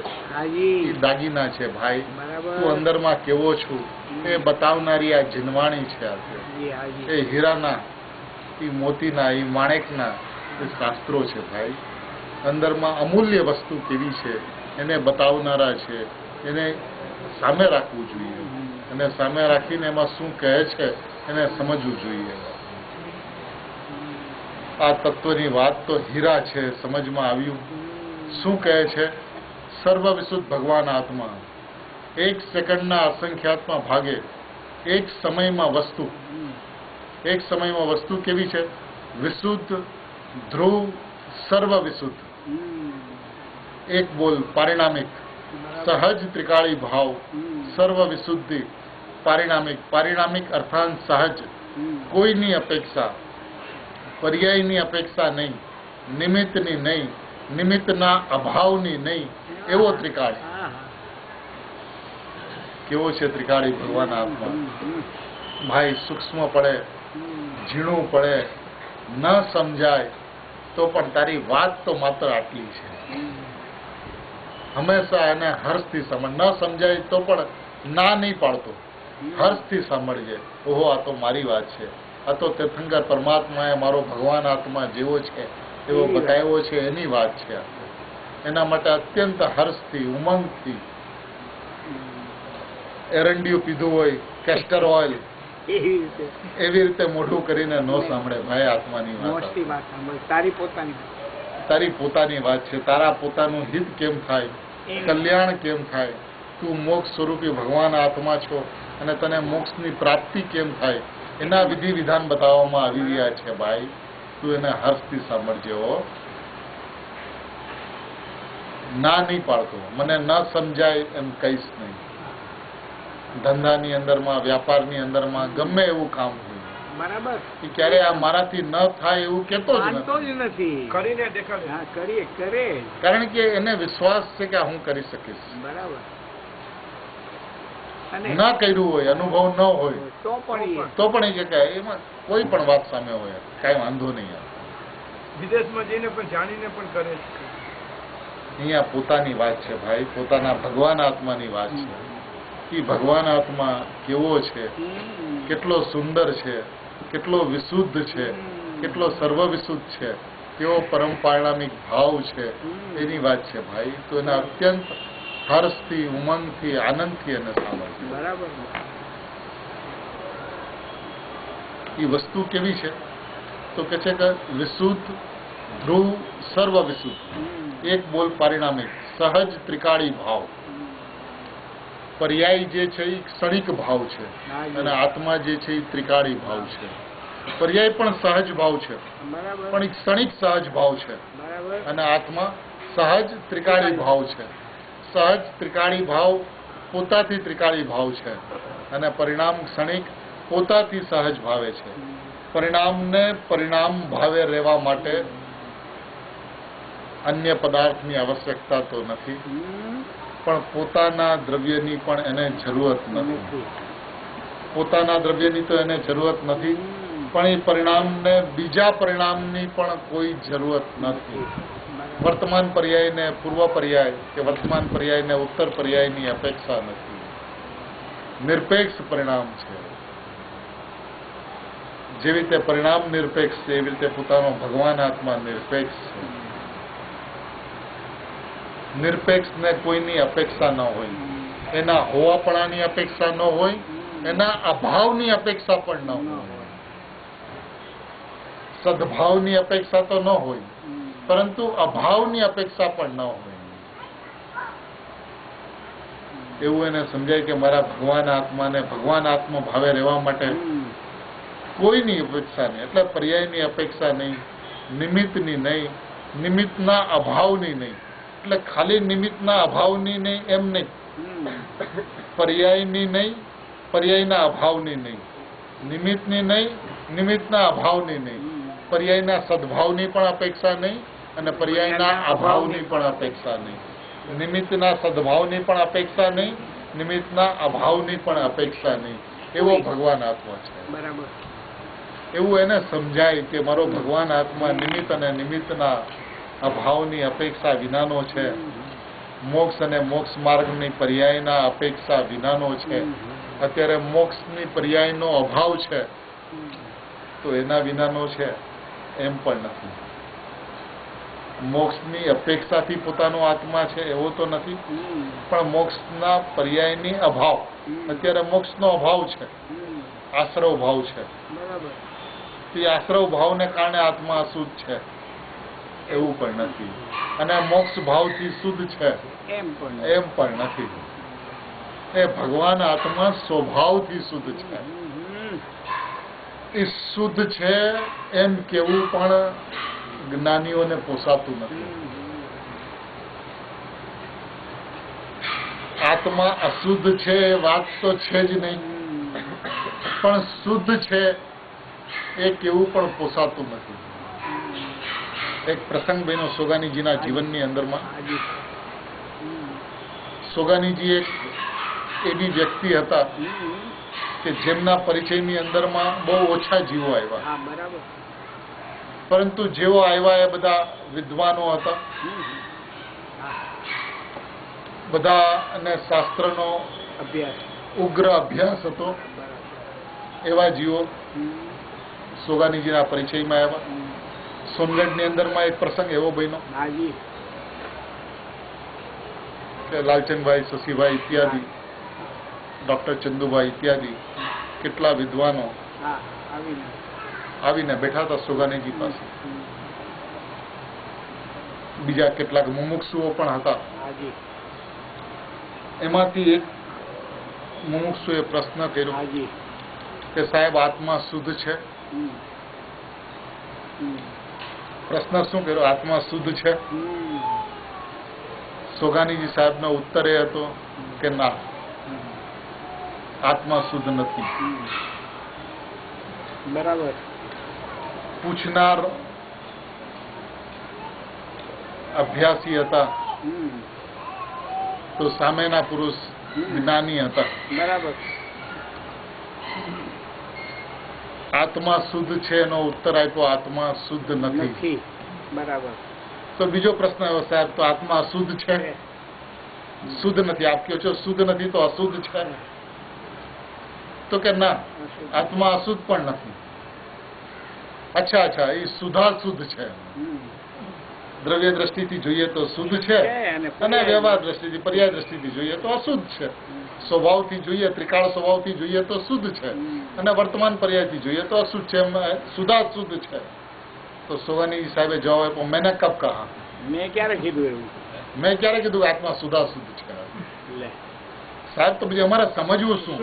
એ દાગીના છે ભાઈ. તું અંદરમાં કેવો છું એ બતાવનારી આ જીનવાણી છે. એ હીરાના, એ મોતીના, એ માણેકના એ શાસ્ત્રો છે ભાઈ. અંદરમાં અમૂલ્ય વસ્તુ કેવી છે એને બતાવનારા છે. એને સામે રાખવું જોઈએ, અને સામે રાખીને એમાં શું કહે છે એને સમજવું જોઈએ. આ તત્વની વાત તો હીરા છે, સમજમાં આવ્યું. શું કહે છે? સર્વ વિશુદ્ધ ભગવાન આત્મા એક સેકન્ડના અસંખ્યાત્મા ભાગે એક સમયમાં વસ્તુ, એક સમયમાં વસ્તુ કેવી છે? વિશુદ્ધ, ધ્રુવ, સર્વ વિશુદ્ધ. એક બોલ પારિણામિક, સહજ ત્રિકાળી ભાવ, સર્વ વિશુદ્ધિ, પારિણામિક. પારિણામિક અર્થાંત સહજ, કોઈની અપેક્ષા, પર્યાયની અપેક્ષા નહીં, નિમિત્તની નહીં, નિમિત્તના અભાવની નહીં, એવો ત્રિકાળી. કેવો છે ત્રિકાળી ભગવાન આત્મા? ભાઈ સૂક્ષ્મ પડે, ઝીણું પડે, ન સમજાય તો પણ તારી વાત તો માત્ર આટલી છે. હંમેશા એને હર્ષથી સમજ. ન સમજાય તો પણ ના નહીં પાડતો, હર્ષથી સાંભળજે. ઓહો, આ તો મારી વાત છે, આ તો તીર્થંકર પરમાત્માએ મારો ભગવાન આત્મા જેવો છે એવો બતાવ્યો છે, એની વાત છે. એના માટે અત્યંત હર્ષથી, ઉમંગથી. એરંડિયું પીધું હોય, કેસ્ટર ઓઇલ, એવી રીતે મોઢું કરીને ન સાંભળે ભાઈ આત્માની વાત. તારી પોતાની વાત છે. તારા પોતાનું હિત કેમ થાય, કલ્યાણ કેમ થાય, તું મોક્ષ સ્વરૂપી ભગવાન આત્મા છો અને તને મોક્ષની પ્રાપ્તિ કેમ થાય, એના વિધિ વિધાન બતાવવામાં આવી રહ્યા છે. ભાઈ તું એને હર્ષથી સાંભળજે. હો, ના નહીં પાડતો, મને ન સમજાય એમ કહીશ નહીં. ધંધાની અંદરમાં, વ્યાપારની અંદરમાં ગમે એવું કામ હોય, બરાબર, એ ક્યારે આ મારાથી ન થાય એવું કેતો જ નથી. કરીને દેખાડે. હા, કરીએ, કરે. કારણ કે એને વિશ્વાસ છે કે હું કરી શકીશ. બરાબર. ન કર્યું હોય, અનુભવ ન હોય તો પણ એ કે એમાં કોઈ પણ વાત સામે હોય, કાંઈ વાંધો નહીં. વિદેશમાં જઈને પણ જાણીને પણ કરે. અહીંયા પોતાની વાત છે ભાઈ, પોતાના ભગવાન આત્માની વાત છે. કે ભગવાન આત્મા કેવો છે, કેટલો સુંદર છે, કેટલો વિશુદ્ધ છે, કેટલો સર્વ વિશુદ્ધ છે, કેવો પરમ પારિણામિક ભાવ છે, એની વાત છે ભાઈ. તો એના અત્યંત હર્ષથી, ઉમંગથી, આનંદથી એને સાંભળશે. બરાબર. એ વસ્તુ કેવી છે તો કે છે કે વિશુદ્ધ, ધ્રુવ, સર્વ વિશુદ્ધ. એક બોલ પારિણામિક, સહજ ત્રિકાળી ભાવ. પર્યાય જે છે એ ક્ષણિક ભાવ છે અને આત્મા જે છે એ ત્રિકાળી ભાવ છે. પર્યાય પણ સહજ ભાવ છે, પણ એક ક્ષણિક સહજ ભાવ છે અને આત્મા સહજ ત્રિકાળી ભાવ છે. સહજ ત્રિકાળી ભાવ પોતાથી ત્રિકાળી ભાવ છે અને પરિણામ ક્ષણિક પોતાથી સહજ ભાવે છે. પરિણામને પરિણામ ભાવે રહેવા માટે અન્ય પદાર્થની આવશ્યકતા તો નથી, પણ પોતાના દ્રવ્યની પણ એને જરૂરત નથી. પોતાના દ્રવ્યની તો એને જરૂરત નથી, પણ એ પરિણામને બીજા પરિણામની પણ કોઈ જરૂરત નથી. વર્તમાન પર્યાયને પૂર્વ પર્યાય કે વર્તમાન પર્યાયને ઉત્તર પર્યાયની અપેક્ષા નથી. નિરપેક્ષ પરિણામ છે. જેવી રીતે પરિણામ નિરપેક્ષ છે એવી રીતે પોતાનો ભગવાન આત્મા નિરપેક્ષ છે. નિરપેક્ષને કોઈની અપેક્ષા ન હોય, એના હોવાપણાની અપેક્ષા ન હોય, એના અભાવની અપેક્ષા પણ ન હોય. સદભાવની અપેક્ષા તો ન હોય, પરંતુ અભાવની અપેક્ષા પણ ન હોય. એવું એને સમજાય કે મારા ભગવાન આત્માને ભગવાન આત્મા ભાવે રહેવા માટે કોઈની અપેક્ષા નહીં. એટલે પર્યાયની અપેક્ષા નહીં, નિમિત્તની નહીં, નિમિત્તના અભાવની નહીં. એટલે ખાલી નિમિત્તના અભાવની નહીં એમ નહીં, પર્યાયની નહીં, પર્યાયના અભાવની નહીં, નિમિત્તની નહીં, નિમિત્તના અભાવની નહીં, પર્યાયના સદભાવની પણ અપેક્ષા નહીં અને પર્યાયના અભાવની પણ અપેક્ષા નહીં. નિમિત્તના સદભાવની પણ અપેક્ષા નહીં, નિમિત્તના અભાવની પણ અપેક્ષા નહીં. એવો ભગવાન આત્મા છે. બરાબર. એવું એને સમજાય કે મારો ભગવાન આત્મા નિમિત્ત અને નિમિત્તના અભાવની અપેક્ષા વિનાનો છે. મોક્ષ અને મોક્ષ માર્ગની પર્યાયના અપેક્ષા વિનાનો છે. અત્યારે મોક્ષની પર્યાયનો અભાવ છે તો એના વિનાનો છે એમ પણ નથી. મોક્ષની અપેક્ષાથી પોતાનો આત્મા છે એવો તો નથી, પણ મોક્ષના પર્યાયની અભાવ. અત્યારે મોક્ષનો અભાવ છે, આશ્રવ ભાવ છે. તે આશ્રવ ભાવને કારણે આત્મા અશુદ્ધ છે એવું પણ નથી, અને મોક્ષ ભાવથી શુદ્ધ છે એમ પણ નથી. એ ભગવાન આત્મા સ્વભાવથી શુદ્ધ છે. એ શુદ્ધ છે એમ કેવું પણ જ્ઞાનીઓને પોસાતું નથી. આત્મા અશુદ્ધ છે એ વાત તો છે જ નહીં, પણ શુદ્ધ છે એ કેવું પણ પોસાતું નથી. એક પ્રસંગ બન્યો સોગાનીજીના જીવનની અંદરમાં. સોગાનીજી એક એવી વ્યક્તિ હતા કે જેમના પરિચયની અંદરમાં બહુ ઓછા જીવો આવ્યા, પરંતુ જેવો આવ્યા એ બધા વિદ્વાનો હતા, બધા અને શાસ્ત્રનો ઉગ્ર અભ્યાસ હતો. એવા જીવો સોગાનીજીના પરિચયમાં આવ્યા. સોનગઢની અંદરમાં એક પ્રસંગ એવો બન્યો કે લાલચંદભાઈ, શશીભાઈ ઇત્યાદિ, ડોક્ટર ચંદુભાઈ ઇત્યાદિ કેટલા વિદ્વાનો આવીને બેઠા હતા સોગાનીજી પાસે. બીજા કેટલાક મુમુક્ષુઓ પણ હતા. એમાંથી એક મુમુક્ષુએ પ્રશ્ન કર્યો કે સાહેબ આત્મા શુદ્ધ છે? પ્રશ્ન શું કર્યો? આત્મા શુદ્ધ છે? સોગાનીજી સાહેબનો ઉત્તર એ હતો કે ના, આત્મા શુદ્ધ નથી. બરાબર. પૂછનાર અભ્યાસી હતા, તો સામેના પુરુષ જ્ઞાની હતા. બરાબર. આત્મા શુદ્ધ છે એનો ઉત્તર આપ્યો, આત્મા શુદ્ધ નથી. બરાબર. તો બીજો પ્રશ્ન આવ્યો, સાહેબ તો આત્મા અશુદ્ધ છે? શુદ્ધ નથી. આપ કહો છો શુદ્ધ નથી તો અશુદ્ધ છે? તો કે ના, આત્મા અશુદ્ધ પણ નથી. અચ્છા, એ શુદ્ધાશુદ્ધ છે. દ્રવ્ય દ્રષ્ટિથી જોઈએ તો શુદ્ધ છે, અને વ્યવહાર દ્રષ્ટિથી, પર્યાય દ્રષ્ટિથી જોઈએ તો અશુદ્ધ છે. સ્વભાવથી જોઈએ, ત્રિકાળ સ્વભાવથી જોઈએ તો શુદ્ધ છે, અને વર્તમાન પર્યાયથી જોઈએ તો અશુદ્ધ છે. શુદ્ધાશુદ્ધ છે. તો સોગાની સાહેબે જવાબ આપ્યો, મેને કબ કહા? મેં ક્યારે કીધું એવું? મેં ક્યારે કીધું આત્મા શુદ્ધાશુદ્ધ છે? સાહેબ તો પછી અમારે સમજવું શું?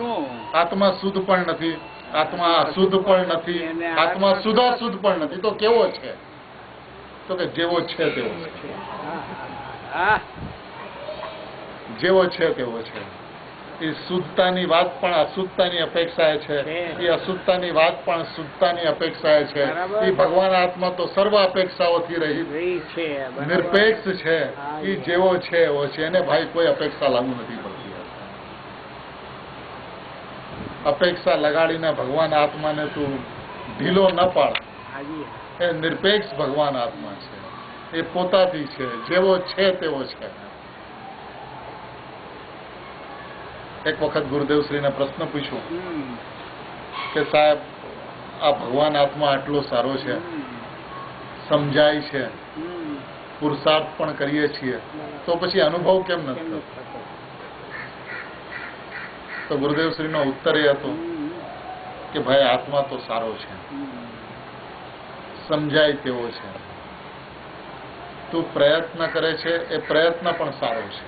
આત્મા શુદ્ધ પણ નથી, આત્મા અશુદ્ધ પણ નથી, આત્મા શુદ્ધાશુદ્ધ પણ નથી. તો કેવો છે? તો કે જેવો છે તેવો છે. જેવો છે તેવો છે. એ શુદ્ધતાની વાત પણ અશુદ્ધતાની અપેક્ષાએ છે, એ અશુદ્ધતાની વાત પણ શુદ્ધતાની અપેક્ષાએ છે. એ ભગવાન આત્મા તો સર્વ અપેક્ષાઓથી રહી છે, નિરપેક્ષ છે. એ જેવો છે એવો છે. એને ભાઈ કોઈ અપેક્ષા લાગુ નથી પડતી. અપેક્ષા લગાડીને ભગવાન આત્માને તું ઢીલો ન પાડ. એ નિરપેક્ષ ભગવાન આત્મા છે. એ પોતાથી છે, જેવો છે તેવો છે. એક વખત ગુરુદેવશ્રીને પ્રશ્ન પૂછ્યો કે સાહેબ આ ભગવાન આત્મા આટલો સારો છે, સમજાય છે, પુરુષાર્થ પણ કરીએ છીએ, તો પછી અનુભવ કેમ નથી થતો? તો ગુરુદેવશ્રીનો ઉત્તર એ હતો કે ભાઈ આત્મા તો સારો છે, સમજાય તેવો છે. તું પ્રયત્ન કરે છે એ પ્રયત્ન પણ સારો છે,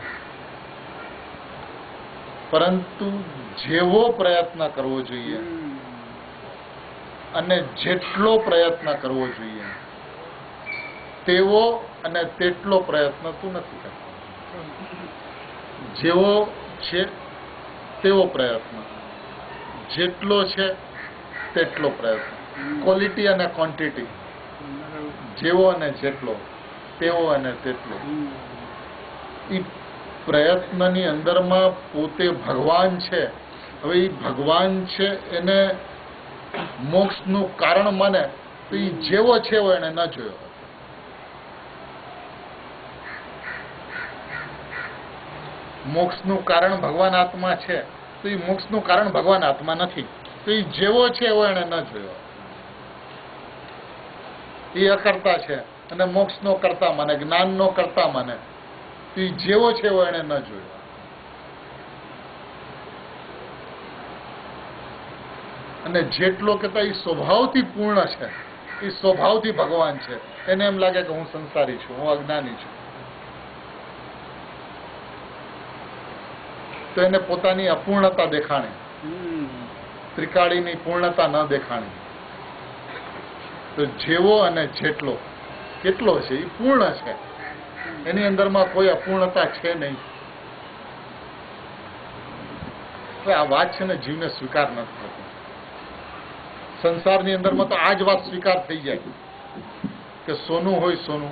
પરંતુ જેવો પ્રયત્ન કરવો જોઈએ અને જેટલો પ્રયત્ન કરવો જોઈએ તેવો અને તેટલો પ્રયત્ન તું નથી કરતો. જેવો છે તેવો પ્રયત્ન, જેટલો છે તેટલો પ્રયત્ન. ક્વોલિટી અને ક્વોન્ટિટી, જેવો અને જેટલો, તેવો અને તેટલો. એ પ્રયત્નની અંદરમાં પોતે ભગવાન છે. હવે એ ભગવાન છે એને મોક્ષનું કારણ માને તો એ જેવો છે એવો એને ન જોયો. મોક્ષનું કારણ ભગવાન આત્મા છે તો એ મોક્ષનું કારણ ભગવાન આત્મા નથી. તો એ જેવો છે એવો એને ન જોયો. એ અકર્તા છે અને મોક્ષનો કર્તા માને, જ્ઞાનનો કર્તા માને. તો એ જેવો છે એવો એને ન જોયો. અને જેટલો કહેતા એ સ્વભાવથી પૂર્ણ છે, એ સ્વભાવથી ભગવાન છે. એને એમ લાગે કે હું સંસારી છું, હું અજ્ઞાની છું. તો એને પોતાની અપૂર્ણતા દેખાણી, ત્રિકાળીની પૂર્ણતા ન દેખાણી. તો જેવો અને જેટલો કેટલો છે એ પૂર્ણ છે, એની અંદરમાં કોઈ અપૂર્ણતા છે નહીં. આ વાત છે ને જીવને સ્વીકાર નથી થતો. સંસારની અંદરમાં તો આ જ વાત સ્વીકાર થઈ જાય કે સોનું હોય, સોનું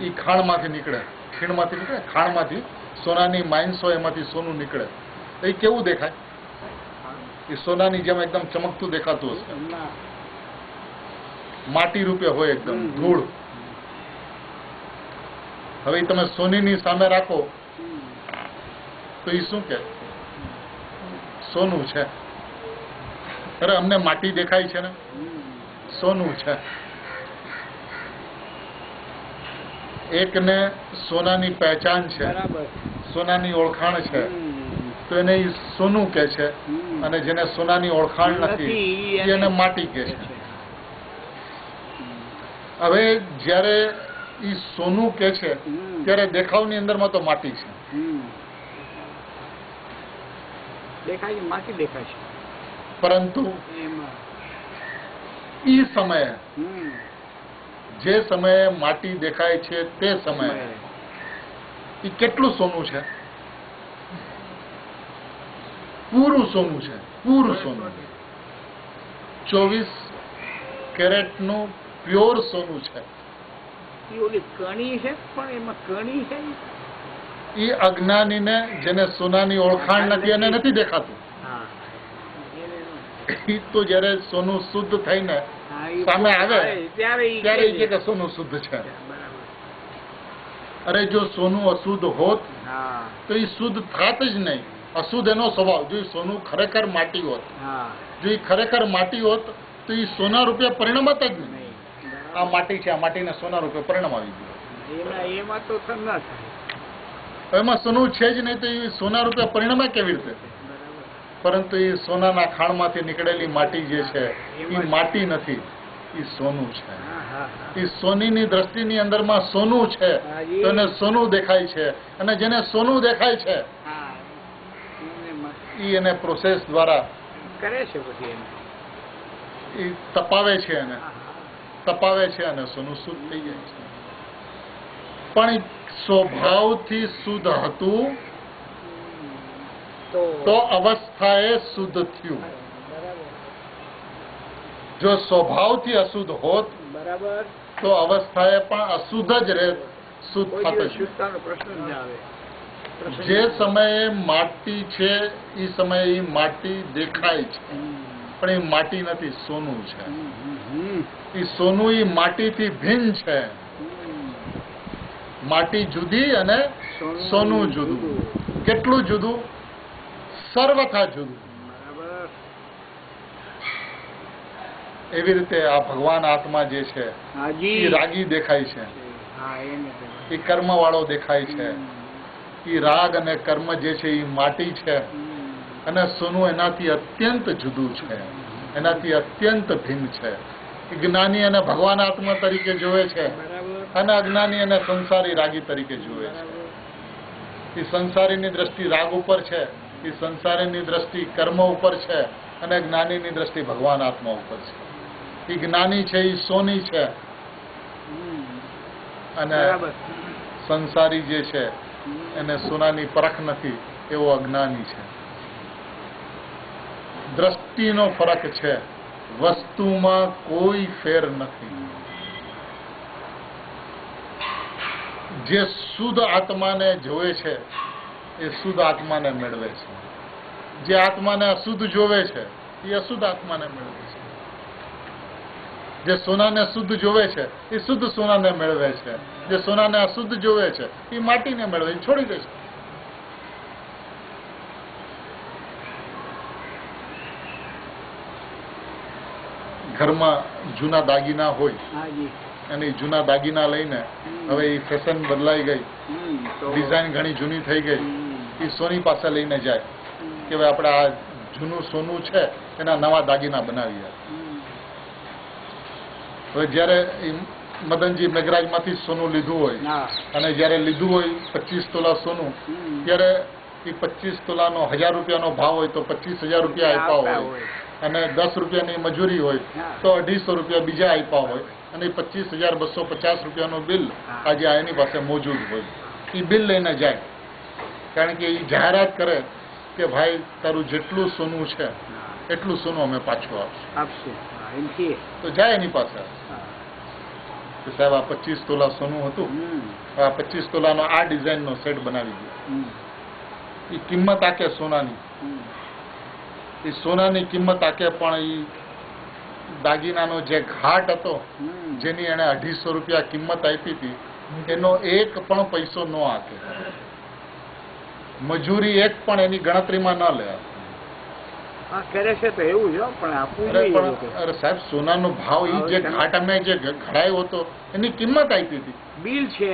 એ ખાણમાંથી નીકળે, ખીણમાંથી નીકળે, ખાણમાંથી સોનાની માઇન્સ હોય એમાંથી સોનું નીકળે. એ કેવું દેખાય? એ સોનાની જેમ એકદમ ચમકતું દેખાતું હશે, માટી રૂપે હોય, એકદમ ધૂળ. હવે તમે સોનીની સામે રાખો તો એ શું કે સોનું છે. અરે અમને માટી દેખાય છે ને, સોનું છે. એકને સોનાની પહેચાન છે, સોનાની ઓળખાણ છે, તો એને ઈ સોનું કે છે, અને જેને સોનાની ઓળખાણ નથી એને માટી કે છે. હવે જ્યારે ઈ સોનું કે છે ત્યારે દેખાવની અંદરમાં તો માટી છે, દેખાય માટી દેખાય છે, પરંતુ ઈ સમયે જે સમયે માટી દેખાય છે તે સમયે ઈ કેટલું સોનું છે? પૂરું સોનું છે, પૂરું સોનું. 24 કેરેટનું પ્યોર સોનું છે. ઓલી કણી છે, પણ એમાં કણી છે એ અજ્ઞાનીને, જેને સોનાની ઓળખાણ નથી, એને નથી દેખાતું. એ તો જયારે સોનું શુદ્ધ થઈને સામે આવે ત્યારે એ કે સોનું શુદ્ધ છે. અરે જો સોનું અશુદ્ધ હોત તો એ શુદ્ધ થાત જ નહીં. અશુદ્ધ એનો સ્વભાવ. જો સોનું ખરેખર માટી હોત, જો એ ખરેખર માટી હોત તો એ સોના રૂપે પરિણમત જ નહીં. આ માટી છે, આ માટીને સોના રૂપે પરિણામ આવી ગયું. એમાં તો ના થાય. એમાં સોનું છે જ નહીં તો એ સોના રૂપે પરિણમે કેવી રીતે? પરંતુ એ સોનાના ખાણમાંથી નીકળેલી માટી જે છે એ માટી નથી, એ સોનું છે. એ સોનીની દ્રષ્ટિની અંદરમાં સોનું છે, તો એને સોનું દેખાય છે. અને જેને સોનું દેખાય છે એ એને પ્રોસેસ દ્વારા કરે છે, પછી એ તપાવે છે, એને તપાવે છે અને સોનું શુદ્ધ થઈ જાય છે. પણ સ્વભાવથી શુદ્ધ હતું તો અવસ્થાએ શુદ્ધ થયું. જો સ્વભાવથી અશુદ્ધ હોત તો અવસ્થાએ પણ અશુદ્ધ જ રહે, શુદ્ધ થત જ. જે સમયે માટી છે એ સમયે એ માટી દેખાય છે, પણ એ માટી નથી, સોનું છે. એ સોનું એ માટીથી ભિન્ન છે. માટી જુદી અને સોનું જુદું. કેટલું જુદું? સર્વથા જુદું. એવી રીતે આ ભગવાન આત્મા જે છે એ રાગી દેખાય છે, એ કર્મ વાળો દેખાય છે. એ રાગ અને કર્મ જે છે એ માટી છે, અને સોનું એનાથી અત્યંત જુદું છે, એનાથી અત્યંત ભિન્ન છે. એ જ્ઞાની અને ભગવાન આત્મા તરીકે જોવે છે, અને અજ્ઞાની અને સંસારી રાગી તરીકે જોવે છે. એ સંસારીની દ્રષ્ટિ રાગ ઉપર છે, એ સંસારીની દ્રષ્ટિ કર્મ ઉપર છે, અને જ્ઞાનીની દ્રષ્ટિ ભગવાન આત્મા ઉપર છે. એ જ્ઞાની છે એ સોની છે, અને સંસારી જે છે એને સોનાની પરખ નથી, એવો અજ્ઞાની છે. દ્રષ્ટિનો ફરક છે, વસ્તુમાં કોઈ ફેર નથી. જે શુદ્ધ આત્માને જોવે છે એ શુદ્ધ આત્માને મેળવે છે. જે આત્માને અશુદ્ધ જોવે છે એ અશુદ્ધ આત્માને મેળવે છે. જે સોનાને શુદ્ધ જોવે છે એ શુદ્ધ સોનાને મેળવે છે. જે સોનાને અશુદ્ધ જોવે છે એ માટીને મેળવે, છોડી દે છે. ઘરમાં જૂના દાગીના હોય અને જૂના દાગીના લઈને હવે એ ફેશન બદલાઈ ગઈ, ડિઝાઇન ઘણી જૂની થઈ ગઈ, એ સોની પાસે લઈને જાય કે ભાઈ આપણે આ જૂનું સોનું છે એના નવા દાગીના બનાવીએ. હવે જયારે મદનજી મેઘરાજમાંથી સોનું લીધું હોય અને જયારે લીધું હોય 25 તોલા સોનું, ત્યારે એ 25 તોલાનો 1000 રૂપિયાનો ભાવ હોય તો 25,000 રૂપિયા આપ્યા હોય, અને 10 રૂપિયાની મજૂરી હોય તો 250 રૂપિયા બીજા આપ્યા હોય, અને 25,250 રૂપિયાનું બિલ આજે એની પાસે મોજૂદ હોય. એ બિલ લઈને જાય, કારણ કે એ જાહેરાત કરે કે ભાઈ તારું જેટલું સોનું છે એટલું સોનું અમે પાછું આપશું. તો જાય એની પાસે કે સાહેબ આ 25 તોલા સોનું હતું, આ 25 તોલાનો આ ડિઝાઇનનો સેટ બનાવી દો. એ કિંમત આકે સોનાની, એ સોનાની કિંમત આકે, પણ એ દાગીનાનો જે ઘાટ હતો જેની એને 250 રૂપિયા કિંમત આપી હતી એનો એક પણ પૈસો ન આકે, મજૂરી એક પણ એની ગણતરીમાં ન લે. કરે છે તો એવું છે, પણ આપવું જોઈએ. અરે સાહેબ, સોનાનો ભાવ એ જે ઘાટ અમે જે ઘડાયો હતો એની કિંમત આપી હતી, બિલ છે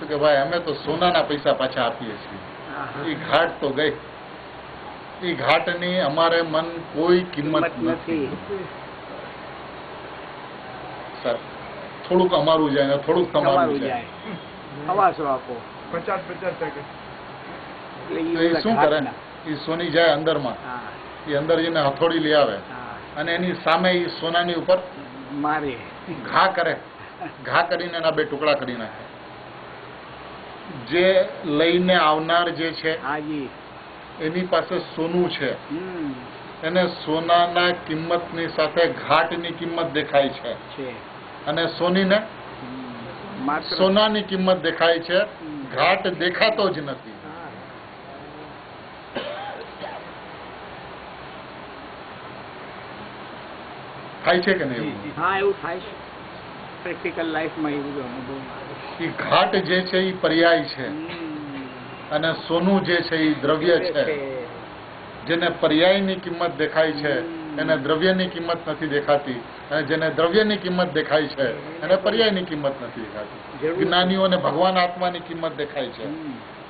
કે ભાઈ અમે તો સોનાના પૈસા પાછા આપીએ છીએ. એ ઘાટ તો ગઈ, એ ઘાટની અમારે મન કોઈ કિંમત નથી. સર થોડુંક અમારું જાય ને થોડુંક તમારું જાય. અવાસો આપો 50-50%. એ શું કરે? એ સોની જાય અંદરમાં, એ અંદર જઈને હથોડી લઈ આવે અને એની સામે એ સોનાની ઉપર મારે ઘા કરે, ઘા કરીને એના 2 ટુકડા કરી નાખે. જે લઈને આવનાર જે છે એની પાસે સોનું છે, એને સોનાના કિંમતની સાથે ઘાટની કિંમત દેખાય છે, અને સોનીને સોનાની કિંમત દેખાય છે, ઘાટ દેખાતો જ નથી. થાય છે કે નહીં? હા, એવું થાય છે પ્રેક્ટિકલ લાઈફમાં. એ બધું અનુભવ. એ ઘાટ જે છે એ પર્યાય છે, અને સોનું જે છે એ દ્રવ્ય છે. જેને પર્યાયની કિંમત દેખાય છે એને દ્રવ્યની કિંમત નથી દેખાતી, અને જેને દ્રવ્યની કિંમત દેખાય છે એને પર્યાયની કિંમત નથી દેખાતી. જ્ઞાનીઓને ભગવાન આત્માની કિંમત દેખાય છે,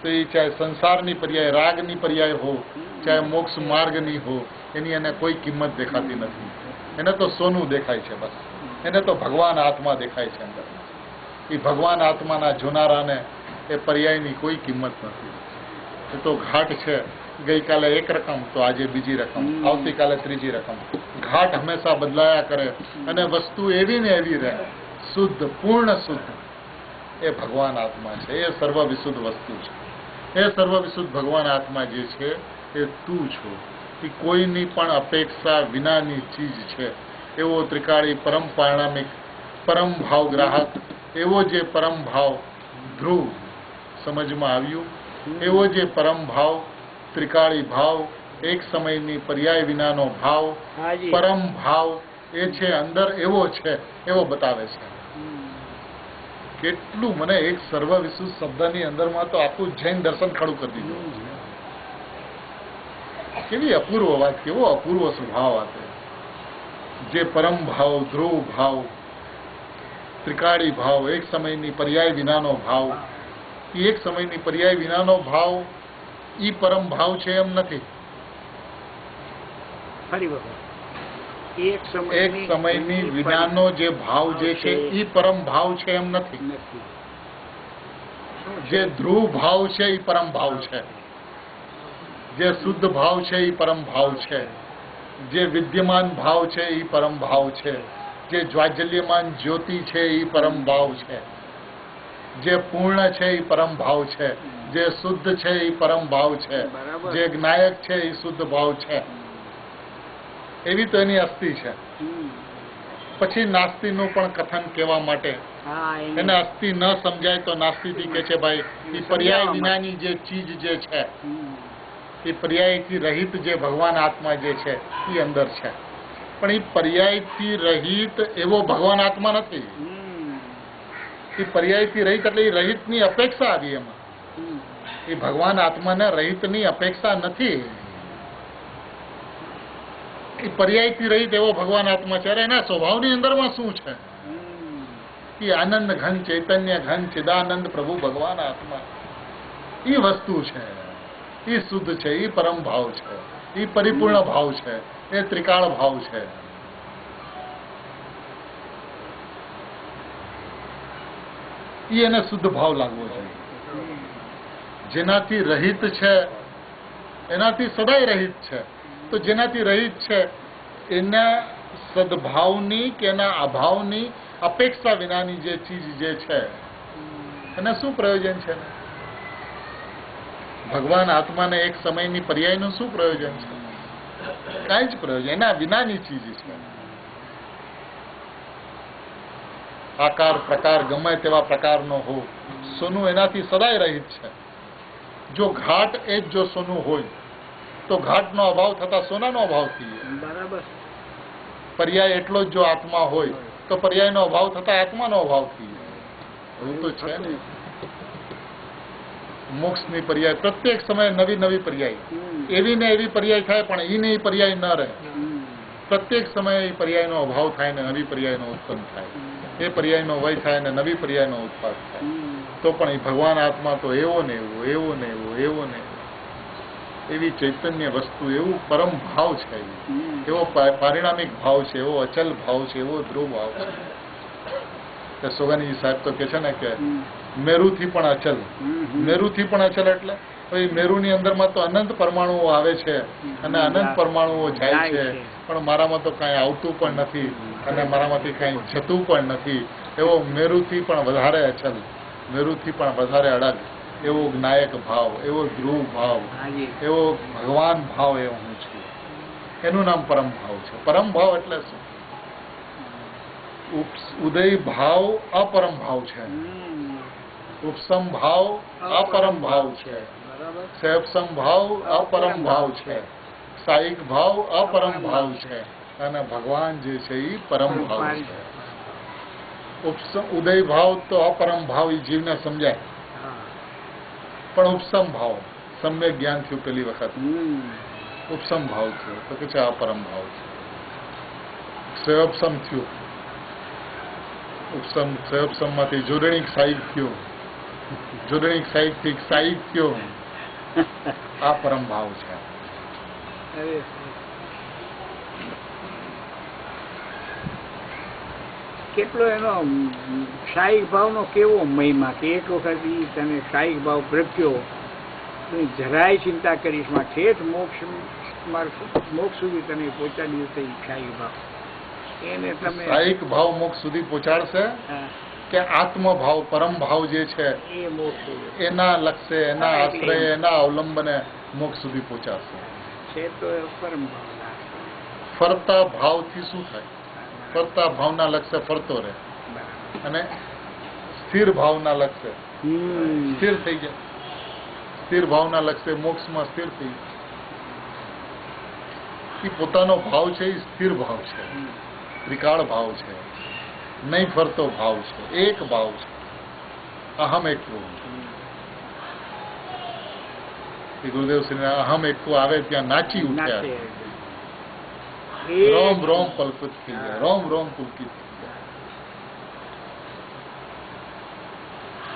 તો એ ચાહે સંસારની પર્યાય, રાગની પર્યાય હો, ચાહે મોક્ષ માર્ગની હો, એની એને કોઈ કિંમત દેખાતી નથી. એને તો સોનું દેખાય છે બસ, એને તો ભગવાન આત્મા દેખાય છે અંદર. એ ભગવાન આત્માના જોનારાને એ પર્યાયની કોઈ કિંમત નથી. એ તો ઘાટ છે, ગઈકાલે એક રકમ તો આજે બીજી રકમ, આવતીકાલે ત્રીજી રકમ. ઘાટ હંમેશા બદલાયા કરે, અને વસ્તુ એવી ને એવી રહે, શુદ્ધ, પૂર્ણ શુદ્ધ. એ ભગવાન આત્મા છે, એ સર્વ વિશુદ્ધ વસ્તુ છે. એ સર્વ વિશુદ્ધ ભગવાન આત્મા જે છે એ તું છો. એ કોઈની પણ અપેક્ષા વિનાની ચીજ છે. એવો ત્રિકાળી પરમ પારણામિક પરમ ભાવ ગ્રાહક, એવો જે પરમ ભાવ ધ્રુવ સમજમાં આવ્યું, એવો જે પરમ ભાવ ત્રિકાળી ભાવ, એક સમયની પર્યાય વિનાનો ભાવ, પરમ ભાવ એ છે અંદર, એવો છે, એવો બતાવે છે. કેટલું મને એક સર્વ વિશુદ્ધ શબ્દની અંદરમાં તો આખું જૈન દર્શન ખડું કરી દીધું. કેવી અપૂર્વ વાત, કેવો અપૂર્વ સ્વભાવ આપે. જે પરમ ભાવ, ધ્રુવ ભાવ, ત્રિકાળી ભાવ, એક સમયની પર્યાય વિનાનો ભાવ, એ એક સમયની પર્યાય વિનાનો ભાવ ઈ પરમ ભાવ છે એમ નથી. એક સમયની વિનાનો જે ભાવ જે છે ઈ પરમ ભાવ છે એમ નથી. જે ધ્રુવ ભાવ છે ઈ પરમ ભાવ છે, જે શુદ્ધ ભાવ છે ઈ પરમ ભાવ છે, જે વિદ્યમાન ભાવ છે ઈ પરમ ભાવ છે, જે જ્વાજલ્યમાન જ્યોતિ છે ઈ પરમ ભાવ છે, જે પૂર્ણ છે ઈ પરમ ભાવ છે, જે શુદ્ધ છે ઈ પરમ ભાવ છે, જે જ્ઞાયક છે ઈ શુદ્ધ ભાવ છે. એવી તો એની અસ્થિ છે. પછી નાસ્તિનું પણ કથન કહેવા માટે, એને અસ્થિ ન સમજાય તો નાસ્તિથી કે છે ભાઈ એ પર્યાય વિનાની જે ચીજ જે છે, એ પર્યાયથી રહિત જે ભગવાન આત્મા જે છે એ અંદર છે. પણ એ પર્યાયથી રહિત એવો ભગવાન આત્મા નથી. એ પર્યાયથી રહિત એટલે એ રહિતની અપેક્ષા આવી એમાં. એ ભગવાન આત્માને રહિતની અપેક્ષા નથી. એ પર્યાયથી રહિત એવો ભગવાન આત્મા છે. એના સ્વભાવની અંદરમાં શું છે? એ આનંદ ઘન, ચૈતન્ય ઘન, ચિદાનંદ પ્રભુ ભગવાન આત્મા એ વસ્તુ છે. એ શુદ્ધ છે, એ પરમ ભાવ છે, એ પરિપૂર્ણ ભાવ છે, એ ત્રિકાળ ભાવ છે. એને શુદ્ધ ભાવ લાગવો જોઈએ. જેનાથી રહિત છે એનાથી સદાય રહિત છે. તો જેનાથી રહિત છે એના સદભાવની કે એના અભાવની અપેક્ષા વિનાની જે ચીજ જે છે એને શું પ્રયોજન છે? ભગવાન આત્માને એક સમયની પર્યાયનું શું પ્રયોજન છે? કાંઈ જ પ્રયોજન. એના વિનાની ચીજ છે. આકાર પ્રકાર ગમે તેવા પ્રકારનો હો, સોનું એનાથી સદાય રહિત છે. જો ઘાટ એ જ જો સોનું હોય તો ઘાટનો અભાવ થતા સોનાનો અભાવ થઈ જાય. બરાબર. પર્યાય એટલો જ જો આત્મા હોય તો પર્યાયનો અભાવ થતા આત્માનો અભાવ થઈ જાય. એવું તો છે ને. મોક્ષની પર્યાય પ્રત્યેક સમયે નવી નવી પર્યાય, એવી ને એવી પર્યાય થાય પણ ઈ ને ઈ પર્યાય ન રહે. પ્રત્યેક સમયે એ પર્યાયનો અભાવ થાય ને નવી પર્યાયનો ઉત્પન્ન થાય. એ પર્યાયનો વય થાય ને નવી પર્યાયનો ઉત્પાદ થાય. તો પણ એ ભગવાન આત્મા તો એવો ને એવો, એવો ને એવો, એવો ને એવો. એવી ચૈતન્ય વસ્તુ, એવું પરમ ભાવ છે, એવો પારિણામિક ભાવ છે, એવો અચલ ભાવ છે, એવો ધ્રુવ ભાવ છે. સોગાની સાહેબ તો કે છે ને કે મેરુથી પણ અચલ. મેરુથી પણ અચલ એટલે મેરુની અંદરમાં તો અનંત પરમાણુઓ આવે છે અને અનંત પરમાણુઓ જાય છે, પણ મારામાં તો કાંઈ આવતું પણ નથી અને મારામાંથી કાંઈ જતું પણ નથી. એવો મેરુથી પણ વધારે અચલ, મેરુથી પણ વધારે અડગ, એવો જ્ઞાયક ભાવ, એવો ધ્રુવ ભાવ, એવો ભગવાન ભાવ એ હું છું. એનું નામ પરમ ભાવ છે. પરમ ભાવ એટલે શું? ઉદય ભાવ અપરમ ભાવ છે, ઉપસમ ભાવ અપરમ ભાવ છે, સૈપસમ ભાવ અપરમ ભાવ છે, સાઈક ભાવ અપરમ ભાવ છે અને ભગવાન જે છે એ પરમ ભાવ છે. ઉદય ભાવ તો અપરમ ભાવ એ જીવને સમજાય, પણ ઉપસમ ભાવ સમ્યક જ્ઞાન થયું પેલી વખત, ઉપસમ ભાવ થયો તો કે છે અપરમ ભાવ છે. સૈપસમ થયું, ઉપસમ સૈપસમ માંથી જોડણીક સાઈક થયો, જોડણીક સાઈક થી સાઈક થયો, આ પરમ ભાવ છે. કેટલો એનો શાહીક ભાવનો કેવો મહિમા કે એક વખત ઈ તને શાહીક ભાવ પ્રગટ્યો, જરાય ચિંતા કરીશ માં ઠેઠ મોક્ષ સુધી તને પહોંચાડ્યું છે. શાહીક ભાવ એને તમે શાહીક ભાવ મોક્ષ સુધી પહોંચાડશે કે આત્મભાવ પરમ ભાવ જે છે એ મોક્ષ એના લક્ષ્ય, એના આશ્રય, એના અવલંબને મોક્ષ સુધી પહોંચાડશે. છે તો પરમ ભાવ. ફરતા ભાવથી શું થાય? ફરતા ભાવના લક્ષ્ય ફરતો રહે અને સ્થિર ભાવના લક્ષ્ય સ્થિર થઈ જાય. સ્થિર ભાવના લક્ષ્ય મોક્ષમાં સ્થિર થઈ જાય. એ પોતાનો ભાવ છે એ સ્થિર ભાવ છે, ત્રિકાળ ભાવ છે, નહીં ફરતો ભાવ છે, એક ભાવ છે. અહમ એકલું. ગુરુદેવ શ્રી અહમ એકલું આવે ત્યાં નાચી ઉઠ્યા. રોમ રોમ પલકિત થઈ ગયા, રોમ રોમ પુલકિત થઈ ગયા.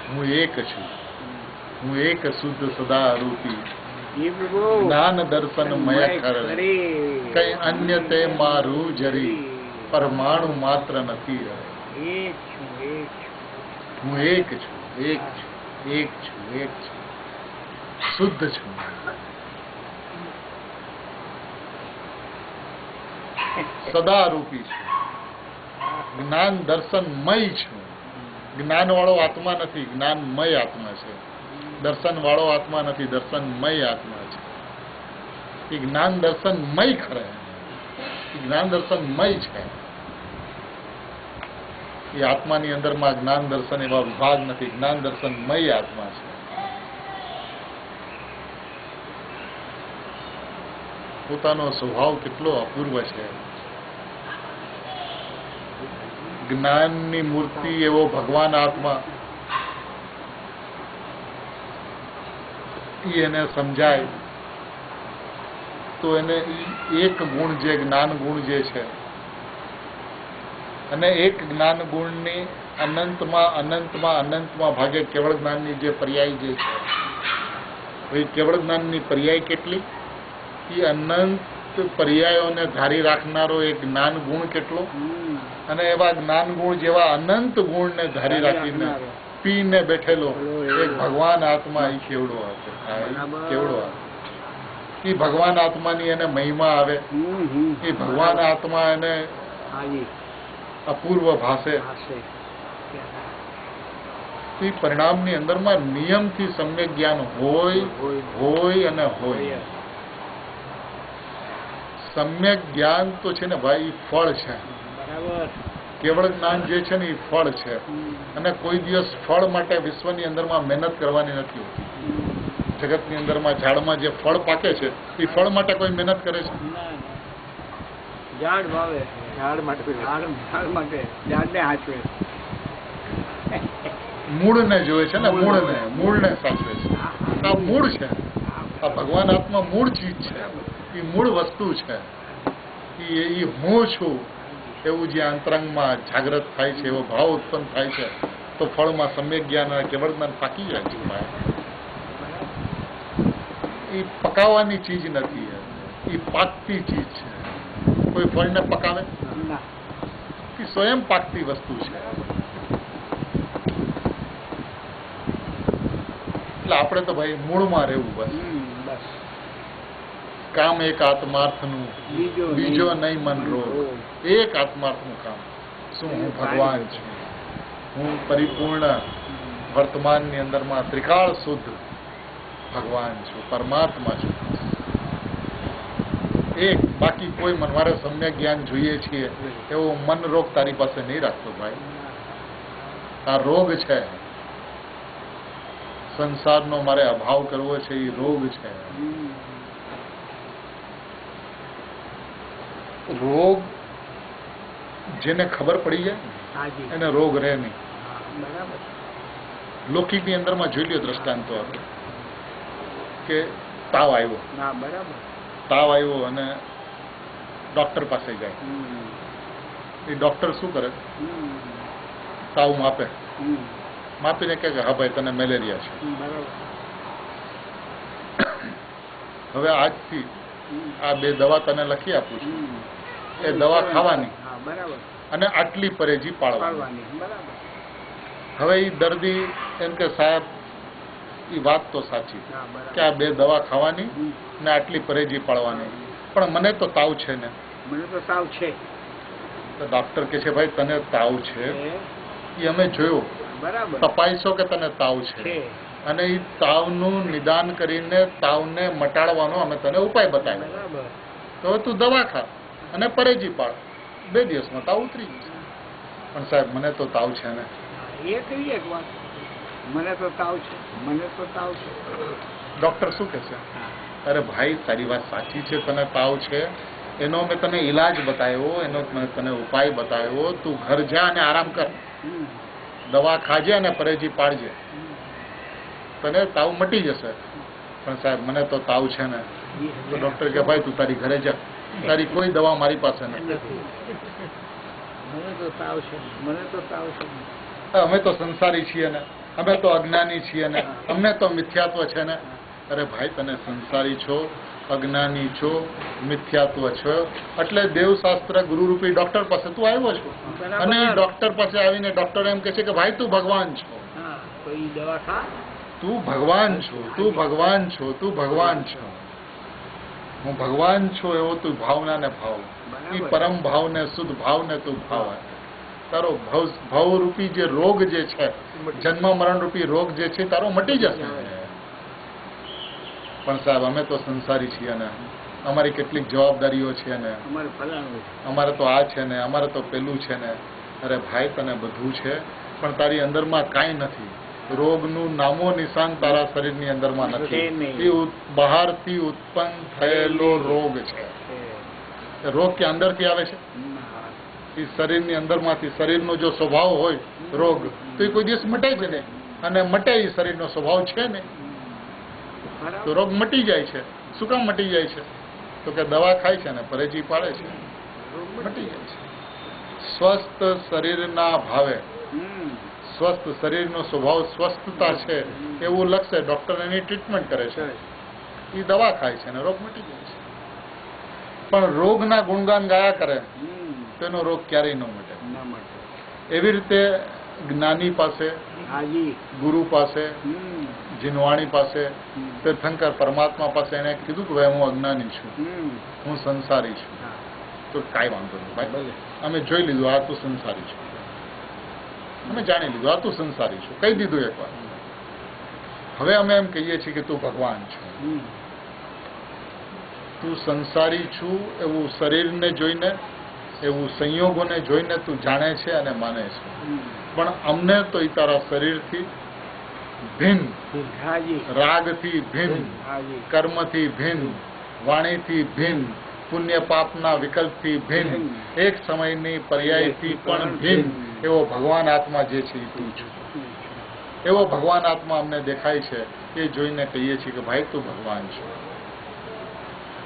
હું એક છું, હું એક શુદ્ધ સદા રૂપી, જ્ઞાન દર્શન મય કરે, કઈ અન્ય તે મારું જરી, પરમાણુ માત્ર નથી રહે. હું એક છું, એક છું, એક છું, એક છું, શુદ્ધ છું. સદા રૂપી છું, જ્ઞાન દર્શનમય છું. જ્ઞાન વાળો આત્મા નથી, જ્ઞાનમય આત્મા છે. દર્શન વાળો આત્મા નથી, દર્શનમય આત્મા છે. એ જ્ઞાન દર્શનમય ખરે, એ જ્ઞાન દર્શનમય છે. એ આત્માની અંદરમાં જ્ઞાન દર્શન એવા વિભાગ નથી, જ્ઞાન દર્શનમય આત્મા છે. પોતાનો સ્વભાવ કેટલો અપૂર્વ છે. જ્ઞાનની મૂર્તિ એવો ભગવાન આત્મા, એને સમજાય તો એને એક ગુણ જે જ્ઞાન ગુણ જે છે અને એક જ્ઞાન ગુણની અનંતમાં અનંતમાં અનંતમાં ભાગે કેવળ જ્ઞાનની જે પર્યાય જે છે, એ કેવળ જ્ઞાનની પર્યાય કેટલી? એ અનંત પર્યાયોને ધારી રાખનારો એક જ્ઞાન ગુણ કેટલો, અને એવા જ્ઞાન ગુણ જેવા અનંત ગુણને ધારી રાખીને પીને બેઠેલો એક ભગવાન આત્મા એ કેવડો હશે, કેવડો એ ભગવાન આત્માની એને મહિમા આવે, એ ભગવાન આત્મા એને અપૂર્વ ભાષે. એ પરિણામની અંદરમાં નિયમથી સમ્યક જ્ઞાન હોય હોય અને હોય. સમ્યક જ્ઞાન તો છે ને ભાઈ એ ફળ છે. કેવળ જ્ઞાન જે છે ને એ ફળ છે, અને કોઈ દિવસ ફળ માટે વિશ્વની અંદરમાં મહેનત કરવાની નથી હોતી. જગતની અંદરમાં ઝાડમાં જે ફળ પાકે છે એ ફળ માટે કોઈ મહેનત કરે છે? ઝાડ વાવે, ઝાડ માટે ઝાડને હાચવે, મૂળને જોવે છે ને, મૂળને સાચવે છે. આ મૂળ છે, આ ભગવાન આત્મા મૂળ ચીજ છે, એ મૂળ વસ્તુ છે. એ હું છું એવું જે અંતરંગમાં જાગૃત થાય છે, એવો ભાવ ઉત્પન્ન થાય છે, તો ફળમાં સમ્યક જ્ઞાન અને કેવળ જ્ઞાન પાકી જાય છે. એ પકાવવાની ચીજ નથી, એ પાકતી ચીજ છે. કોઈ ફળને પકાવે? એ સ્વયં પાકતી વસ્તુ છે. એટલે આપણે તો ભાઈ મૂળમાં રહેવું બસ. કામ એક આત્માર્થનું, બીજો નહીં મન રોગ. એક આત્માર્થનું કામ. શું હું ભગવાન છું, હું પરિપૂર્ણ વર્તમાનની અંદરમાં ત્રિકાળ શુદ્ધ ભગવાન છું, પરમાત્મા છું. એક બાકી કોઈ મન, મારે સમ્યક જ્ઞાન જોઈએ છીએ એવો મન રોગ તારી પાસે નહીં રાખતો ભાઈ. આ રોગ છે સંસારનો, મારે અભાવ કરવો છે એ રોગ છે. રોગ જેને ખબર પડી જાય એને રોગ રહે નહીં. લૌકિકની અંદરમાં જોઈ લ્યો દ્રષ્ટાંતો આપણે કે તાવ આવ્યો અને ડોક્ટર પાસે જાય. એ ડોક્ટર શું કરે? તાવ માપીને કહે કે હા ભાઈ તને મેલેરિયા છે. હવે આજથી આ 2 દવા તને લખી આપું છું, એ દવા ખાવાની અને આટલી પરેજી પાળવાની. હવે એ દર્દી એમ કે સાહેબ એ વાત તો સાચી કે આ 2 દવા ખાવાની ને આટલી પરેજી પાળવાની, પણ મને તો તાવ છે ને. તો ડોક્ટર કે છે ભાઈ તને તાવ છે એ અમે જોયો, તપાઈશો કે તને તાવ છે, અને એ તાવનું નિદાન કરીને તાવને મટાડવાનો અમે તને ઉપાય બતાવ્યો. તો તું દવા ખા અને પરેજી પાડ, 2 દિવસમાં તાવ ઉતરી જશે. પણ સાહેબ મને તો તાવ છે ને. ડોક્ટર શું કહેશે? અરે ભાઈ તારી વાત સાચી છે, તને તાવ છે, એનો મેં તને ઈલાજ બતાવ્યો, એનો મેં તને ઉપાય બતાવ્યો, તું ઘર જા અને આરામ કર, દવા ખાજે અને પરેજી પાડજે, તને તાવ મટી જશે. પણ સાહેબ મને તો તાવ છે ને. તો ડોક્ટર કે ભાઈ તું તારી ઘરે જા, તારી કોઈ દવા મારી પાસે નથી. અમે તો સંસારી છીએ ને, અમે તો અજ્ઞાની છીએ ને, અમને તો મિથ્યાત્વ છે ને. અરે ભાઈ તને સંસારી છો, અજ્ઞાની છો, મિથ્યાત્વ છો, એટલે દેવશાસ્ત્ર ગુરુરૂપી ડોક્ટર પાસે તું આવ્યો છો, અને ડોક્ટર પાસે આવીને ડોક્ટર એમ કહે છે કે ભાઈ તું ભગવાન છો, તું ભગવાન છો, તું ભગવાન છો, તું ભગવાન છો, હું ભગવાન છું એવો તું ભાવનાને ભાવ, એ પરમ ભાવને શુદ્ધ ભાવને તું ભાવ. તારો ભવરૂપી જે રોગ જે છે, જન્મ મરણ રૂપી રોગ જે છે તારો મટી જશે. પણ સાહેબ અમે તો સંસારી છીએ ને, અમારી કેટલીક જવાબદારીઓ છે ને, અમારે તો આ છે ને, અમારે તો પેલું છે ને. અરે ભાઈ તને બધું છે, પણ તારી અંદરમાં કાંઈ નથી. રોગનું નામો નિશાન તારા શરીરની અંદરમાં નથી. એ બહારથી ઉત્પન્ન થયેલો રોગ છે. રોગ કે અંદરથી આવે છે? એ શરીરની અંદરમાંથી, શરીરનો જો સ્વભાવ હોય રોગ તો એ કોઈ દિવસ મટે છે ને, અને મટે એ શરીરનો સ્વભાવ છે ને, તો રોગ મટી જાય છે. શું કામ મટી જાય છે? તો કે દવા ખાય છે ને પરેજી પાડે છે, મટી જાય છે. સ્વસ્થ શરીરના ભાવે, સ્વસ્થ શરીરનો સ્વભાવ સ્વસ્થતા છે એવું લખશે, ડોક્ટર એની ટ્રીટમેન્ટ કરે છે, એ દવા ખાય છે ને રોગ મટી જાય છે. પણ રોગના ગુણગાન ગાયા કરે તેનો રોગ ક્યારેય ન મટે. એવી રીતે જ્ઞાની પાસે હાજી ગુરુ પાસે, હમ જીનવાણી પાસે, હમ. તીર્થંકર પરમાત્મા પાસે એને કીધું કે ભાઈ હું અજ્ઞાની છું, હમ હું સંસારી છું. હા તો કાંઈ વાંધો નહીં ભાઈ, ભલે અમે જોઈ લીધું આ તું સંસારી છું, અમે જાણી લીધું આ તું સંસારી છું, કહી દીધું એકવાર. હવે અમે એમ કહીએ છીએ કે તું ભગવાન છું. હમ તું સંસારી છું એવું શરીરને જોઈને, એવું સંયોગોને જોઈને તું જાણે છે અને માને છે, હમ. પણ અમને તો ઈ તારા શરીરથી ભિન્ન, હાજી રાગથી ભિન્ન, હાજી કર્મથી ભિન્ન, વાણીથી ભિન્ન, પુણ્ય પાપના વિકલ્પથી ભિન્ન, એક સમયની પર્યાયથી પણ ભિન્ન એવો ભગવાન આત્મા જે છે એ તું છું. એવો ભગવાન આત્મા અમને દેખાય છે, એ જોઈને કહીએ છીએ કે ભાઈ તું ભગવાન છો.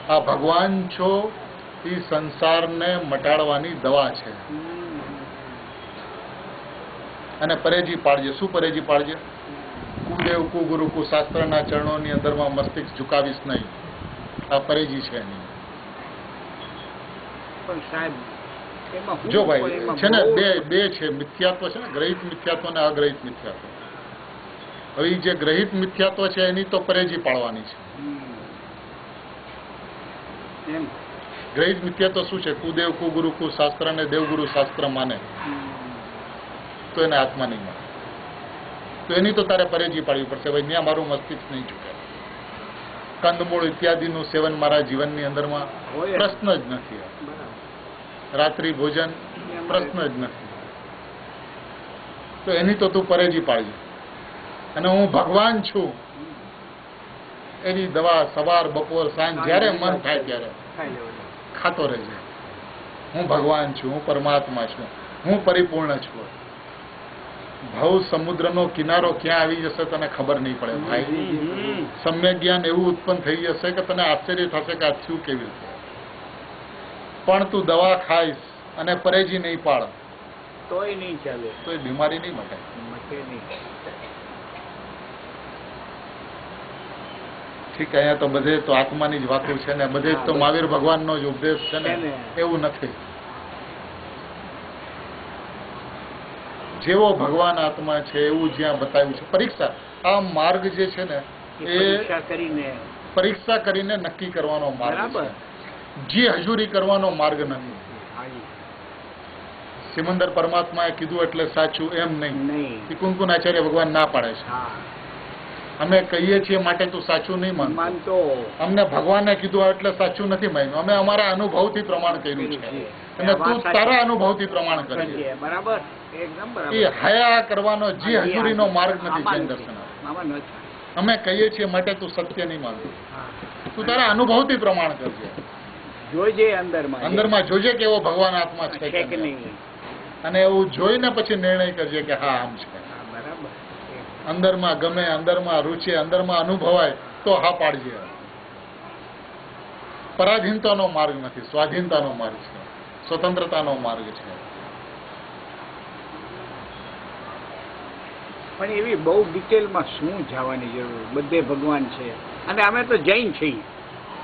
આ ભગવાન છો એ સંસારને મટાડવાની દવા છે. અને પરેજી પાડજે. શું પરેજી પાડજે? કુદેવ કુગુરુ કુશાસ્ત્રના ચરણોની અંદરમાં મસ્તિષ્ક ઝુકાવીશ નહીં. આ પરેજી છે એની. પણ સાહેબ એમાં હું જો પણ ભાઈ એમાં છે ને બહુ- બે છે મિથ્યાત્વ છે ને, ગ્રહિત મિથ્યાત્વ અને અગ્રહિત મિથ્યાત્વ. હવે ઈ જે ગ્રહિત મિથ્યાત્વ છે એની તો પરેજી પાડવાની છે. એમ ગ્રહિત મિથ્યાત્વ શું છે? કુદેવ કુગુરુ કુશાસ્ત્ર અને દેવગુરુ શાસ્ત્ર માને તો એને આત્મા નહીં માને. તો એની તો તારે પરેજી પાડવી પડશે. ભાઈ ત્યાં મારું મસ્તિષ્ક નહીં ચૂકે. કંદમૂળ ઇત્યાદિનું સેવન મારા જીવનની અંદરમાં હોય જ. પ્રશ્ન જ નથી. બરાબર. રાત્રિ ભોજન પ્રશ્ન જ નથી. તો એની તો તું પરેજી પાડવી. અને હું ભગવાન છું એની દવા સવાર બપોર સાંજ જ્યારે મન થાય ત્યારે ખાઈ લેવાનું. ખાતો રહેજે. હું ભગવાન છું, હું પરમાત્મા છું, હું પરિપૂર્ણ છું. ભવ સમુદ્રનો કિનારો ક્યાં આવી જશે તને ખબર નહીં પડે ભાઈ. સમ્યક જ્ઞાન એવું ઉત્પન્ન થઈ જશે કે તને આશ્ચર્ય થશે કે આ થયું કેવી રીતે. પણ તું દવા ખાઈશ અને પરેજી નહીં પાડ તોય નહીં ચાલે. તો એ બીમારી નહીં મટે. મટે નહીં. ઠીક, અહીંયા તો બધે તો આત્માની જ વાતો છે ને, બધે જ તો મહાવીર ભગવાનનો જ ઉપદેશ છે ને. એવું નથી. જેવો ભગવાન આત્મા છે એવું જ્યાં બતાવ્યું છે. પરીક્ષા, આ માર્ગ જે છે ને એ એ પરીક્ષા કરીને પરીક્ષા કરીને નક્કી કરવાનો માર્ગ બરાબર. છે. જે હજુરી કરવાનો માર્ગ નથી. હાજી. સિમંદર પરમાત્માએ કીધું એટલે સાચું એમ નહીં. નહીં. એ કુંકુનાચાર્ય ભગવાન ના પાડે છે. હા અમે કહીએ છીએ માટે તું સાચું નહીં માનતો. માનતો અમને ભગવાને કીધું એટલે સાચું નથી માન્યું. અમે અમારા અનુભવથી પ્રમાણ કર્યું છે અને તું તારા અનુભવથી પ્રમાણ કરજે. કરજે. બરાબર. એકદમ બરાબર. એ હયા કરવાનો જે હજુરીનો માર્ગ નથી આમાં જૈન નથી. દર્શન. આમાં નથી. અમે કહીએ છીએ માટે તું સત્ય નહીં માનતું. હા. તું તારા અનુભવથી પ્રમાણ કરજે. જોજે અંદરમાં અંદરમાં જોજે કે એવો ભગવાન આત્મા છે છે કે કે નહીં. નહીં. અને એવું જોઈને પછી નિર્ણય કરજે કે હા આમ છે. હા, બરાબર. અંદરમાં ગમે, અંદરમાં રૂચે, અંદરમાં અનુભવાય તો હા પાડજે. પરાધીનતાનો માર્ગ નથી, સ્વાધીનતાનો માર્ગ છે, સ્વતંત્રતાનો માર્ગ છે. પણ એવી બહુ ડિટેલમાં શું જવાની જરૂર? બધે ભગવાન છે અને અમે તો જૈન છીએ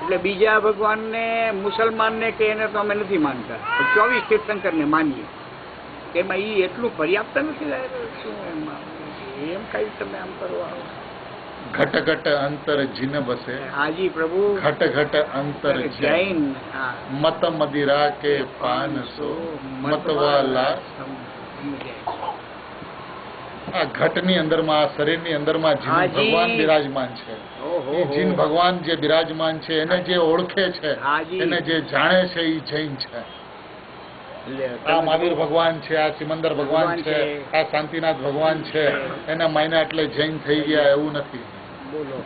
એટલે બીજા ભગવાનને, મુસલમાનને કે એને તો અમે નથી માનતા. 24 તીર્થંકરને માનીએ. એમાં એ એટલું પર્યાપ્ત નથી લાગે? શું એમાં એમ કઈ તમે આમ કરવા આવો? ઘટ ઘટ અંતર જીન બસે, હાજી પ્રભુ. ઘટ ઘટ અંતર જૈન, જૈન. હા. મત મદિરા કે પાનસો, મતવાલા. આ ઘટની અંદરમાં, આ શરીરની અંદરમાં જીન હાજી. ભગવાન બિરાજમાન છે. ઓહો. એ જીન ભગવાન જે બિરાજમાન છે એને જે ઓળખે છે, હાજી. એને જે જાણે છે એ જૈન છે. આ મહાવીર ભગવાન છે, આ સિમંદર ભગવાન છે, આ શાંતિનાથ ભગવાન છે, એને માયના એટલે જૈન થઈ ગયા એવું નથી. બોલો.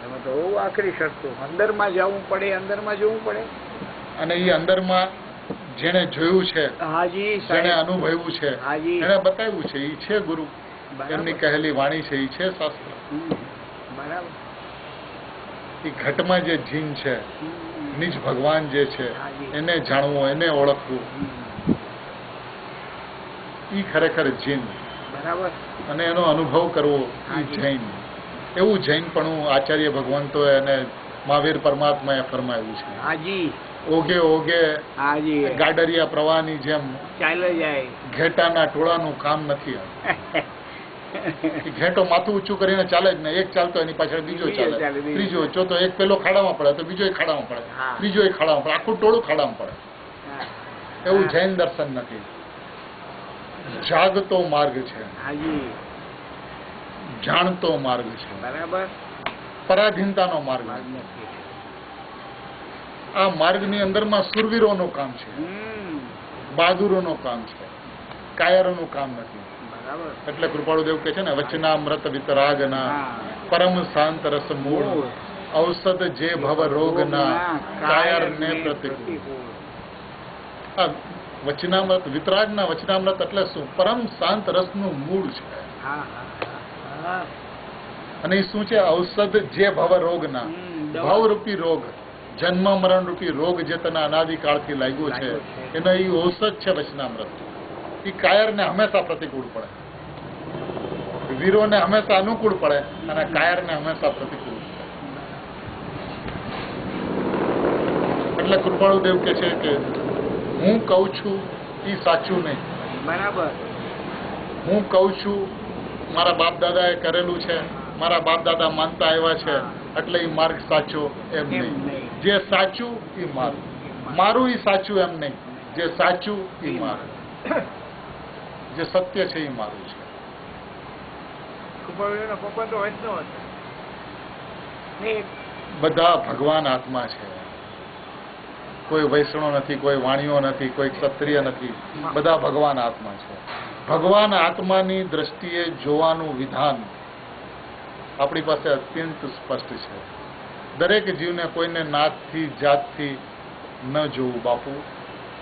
એમાં તો બહુ આખરી શરતો. અંદરમાં જવું પડે, અંદરમાં જવું પડે. અને એ અંદરમાં જેને જોયું છે, હાજી જેને સાહેબ. અનુભવ્યું છે, હાજી. એને બતાવ્યું છે, એ છે ગુરુ. બરાબર. એમની કહેલી વાણી છે, એ છે શાસ્ત્ર. બરાબર. એ ઘટમાં જે જીન છે, નિજ ભગવાન જે છે, હાજી. એને જાણવું, એને ઓળખવું, એ ખરેખર જીન. બરાબર. અને એનો અનુભવ કરવો એ હાજી. જૈન. એવું જૈનપણું આચાર્ય ભગવંતોએ અને મહાવીર પરમાત્માએ ફરમાવ્યું છે. હાજી. ઓગે ઓગે હાજી. ગાડરિયા પ્રવાહની જેમ ચાલે જાય. ઘેટાના ટોળાનું કામ નથી. એ ઘેંટો માથું ઊંચું કરીને ચાલે જ નહીં. એક ચાલતો એની પાછળ બીજો ચાલે, ત્રીજો, ચોથો. એક પેલો ખાડામાં પડે તો બીજો ખાડામાં પડે, ત્રીજો ખાડામાં પડે, આખું ટોળું ખાડામાં પડે. એવું જૈન દર્શન નથી. જાગતો માર્ગ છે, જાણતો માર્ગ છે, બરાબર, પરાધીનતાનો માર્ગ. આ માર્ગની અંદરમાં સુરવીરોનું કામ છે, બહાદુરોનું કામ છે, કાયરોનું કામ નથી. એટલે કૃપાળુદેવ કહે છે ને, વચનામૃત વિતરાગના પરમ શાંત રસ મૂળ ઔષધ જે ભવ રોગના કાયર ને પ્રતિકૂળ. આ વચનામૃત વિતરાગના વચનામૃત એટલે શું? પરમ શાંત રસનું મૂળ છે. અને એ શું છે? ઔષધ જે ભવ રોગના, ભાવરૂપી રોગ, જન્મ મરણ રૂપી રોગ જે તને અનાદિકાળથી લાગ્યો છે, એનો એ ઔષધ છે વચનામૃત. એ કાયરને હંમેશા પ્રતિકૂળ પડે, વીરોને હંમેશા અનુકૂળ પડે, અને કાયરને હંમેશા પ્રતિકૂળ પડે. એટલે કૃપાળુદેવ કે છે કે હું કહું છું એ સાચું નહીં, બરાબર. હું કહું છું મારા બાપ દાદાએ કરેલું છે, મારા બાપ દાદા માનતા આવ્યા છે, એટલે એ માર્ગ સાચો એમ નહીં. જે સાચું એ માર્ગ, મારું એ સાચું એમ નહીં. જે સાચું એ માર્ગ, જે સત્ય છે એ મારું છે. બધા ભગવાન આત્મા છે. કોઈ વૈષ્ણવ નથી, કોઈ વાણીઓ નથી, કોઈ ક્ષત્રિય નથી. બધા ભગવાન આત્મા છે. ભગવાન આત્માની દ્રષ્ટિએ જોવાનું વિધાન આપણી પાસે અત્યંત સ્પષ્ટ છે. દરેક જીવને કોઈને નાતથી જાતથી ન જોવું બાપુ.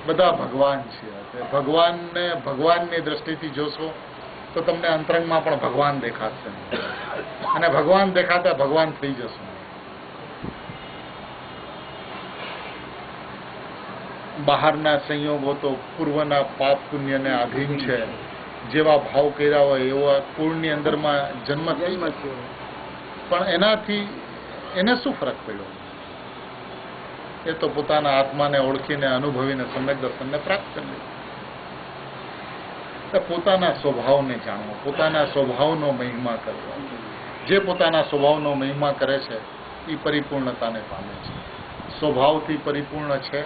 બધા ભગવાન છે. ભગવાનને ભગવાનની દ્રષ્ટિથી જોશો તો તમને અંતરંગમાં પણ ભગવાન દેખાશે, અને ભગવાન દેખાતા ભગવાન થઈ જશો. બહારના સંયોગો તો પૂર્વના પાપ પુણ્યને આધીન છે. જેવા ભાવ કર્યા હોય એવા કુળની અંદરમાં જન્મ થયો, પણ એનાથી એને શું ફરક પડ્યો? એ તો પોતાના આત્માને ઓળખીને, અનુભવીને, સમ્યક દર્શનને પ્રાપ્ત કરી લે. પોતાના સ્વભાવને જાણવો, પોતાના સ્વભાવનો મહિમા કરવો. જે પોતાના સ્વભાવનો મહિમા કરે છે એ પરિપૂર્ણતાને પામે છે. સ્વભાવથી પરિપૂર્ણ છે.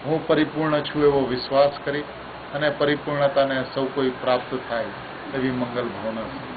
હું પરિપૂર્ણ છું એવો વિશ્વાસ કરી અને પરિપૂર્ણતાને સૌ કોઈ પ્રાપ્ત થાય એવી મંગલ ભાવના છે.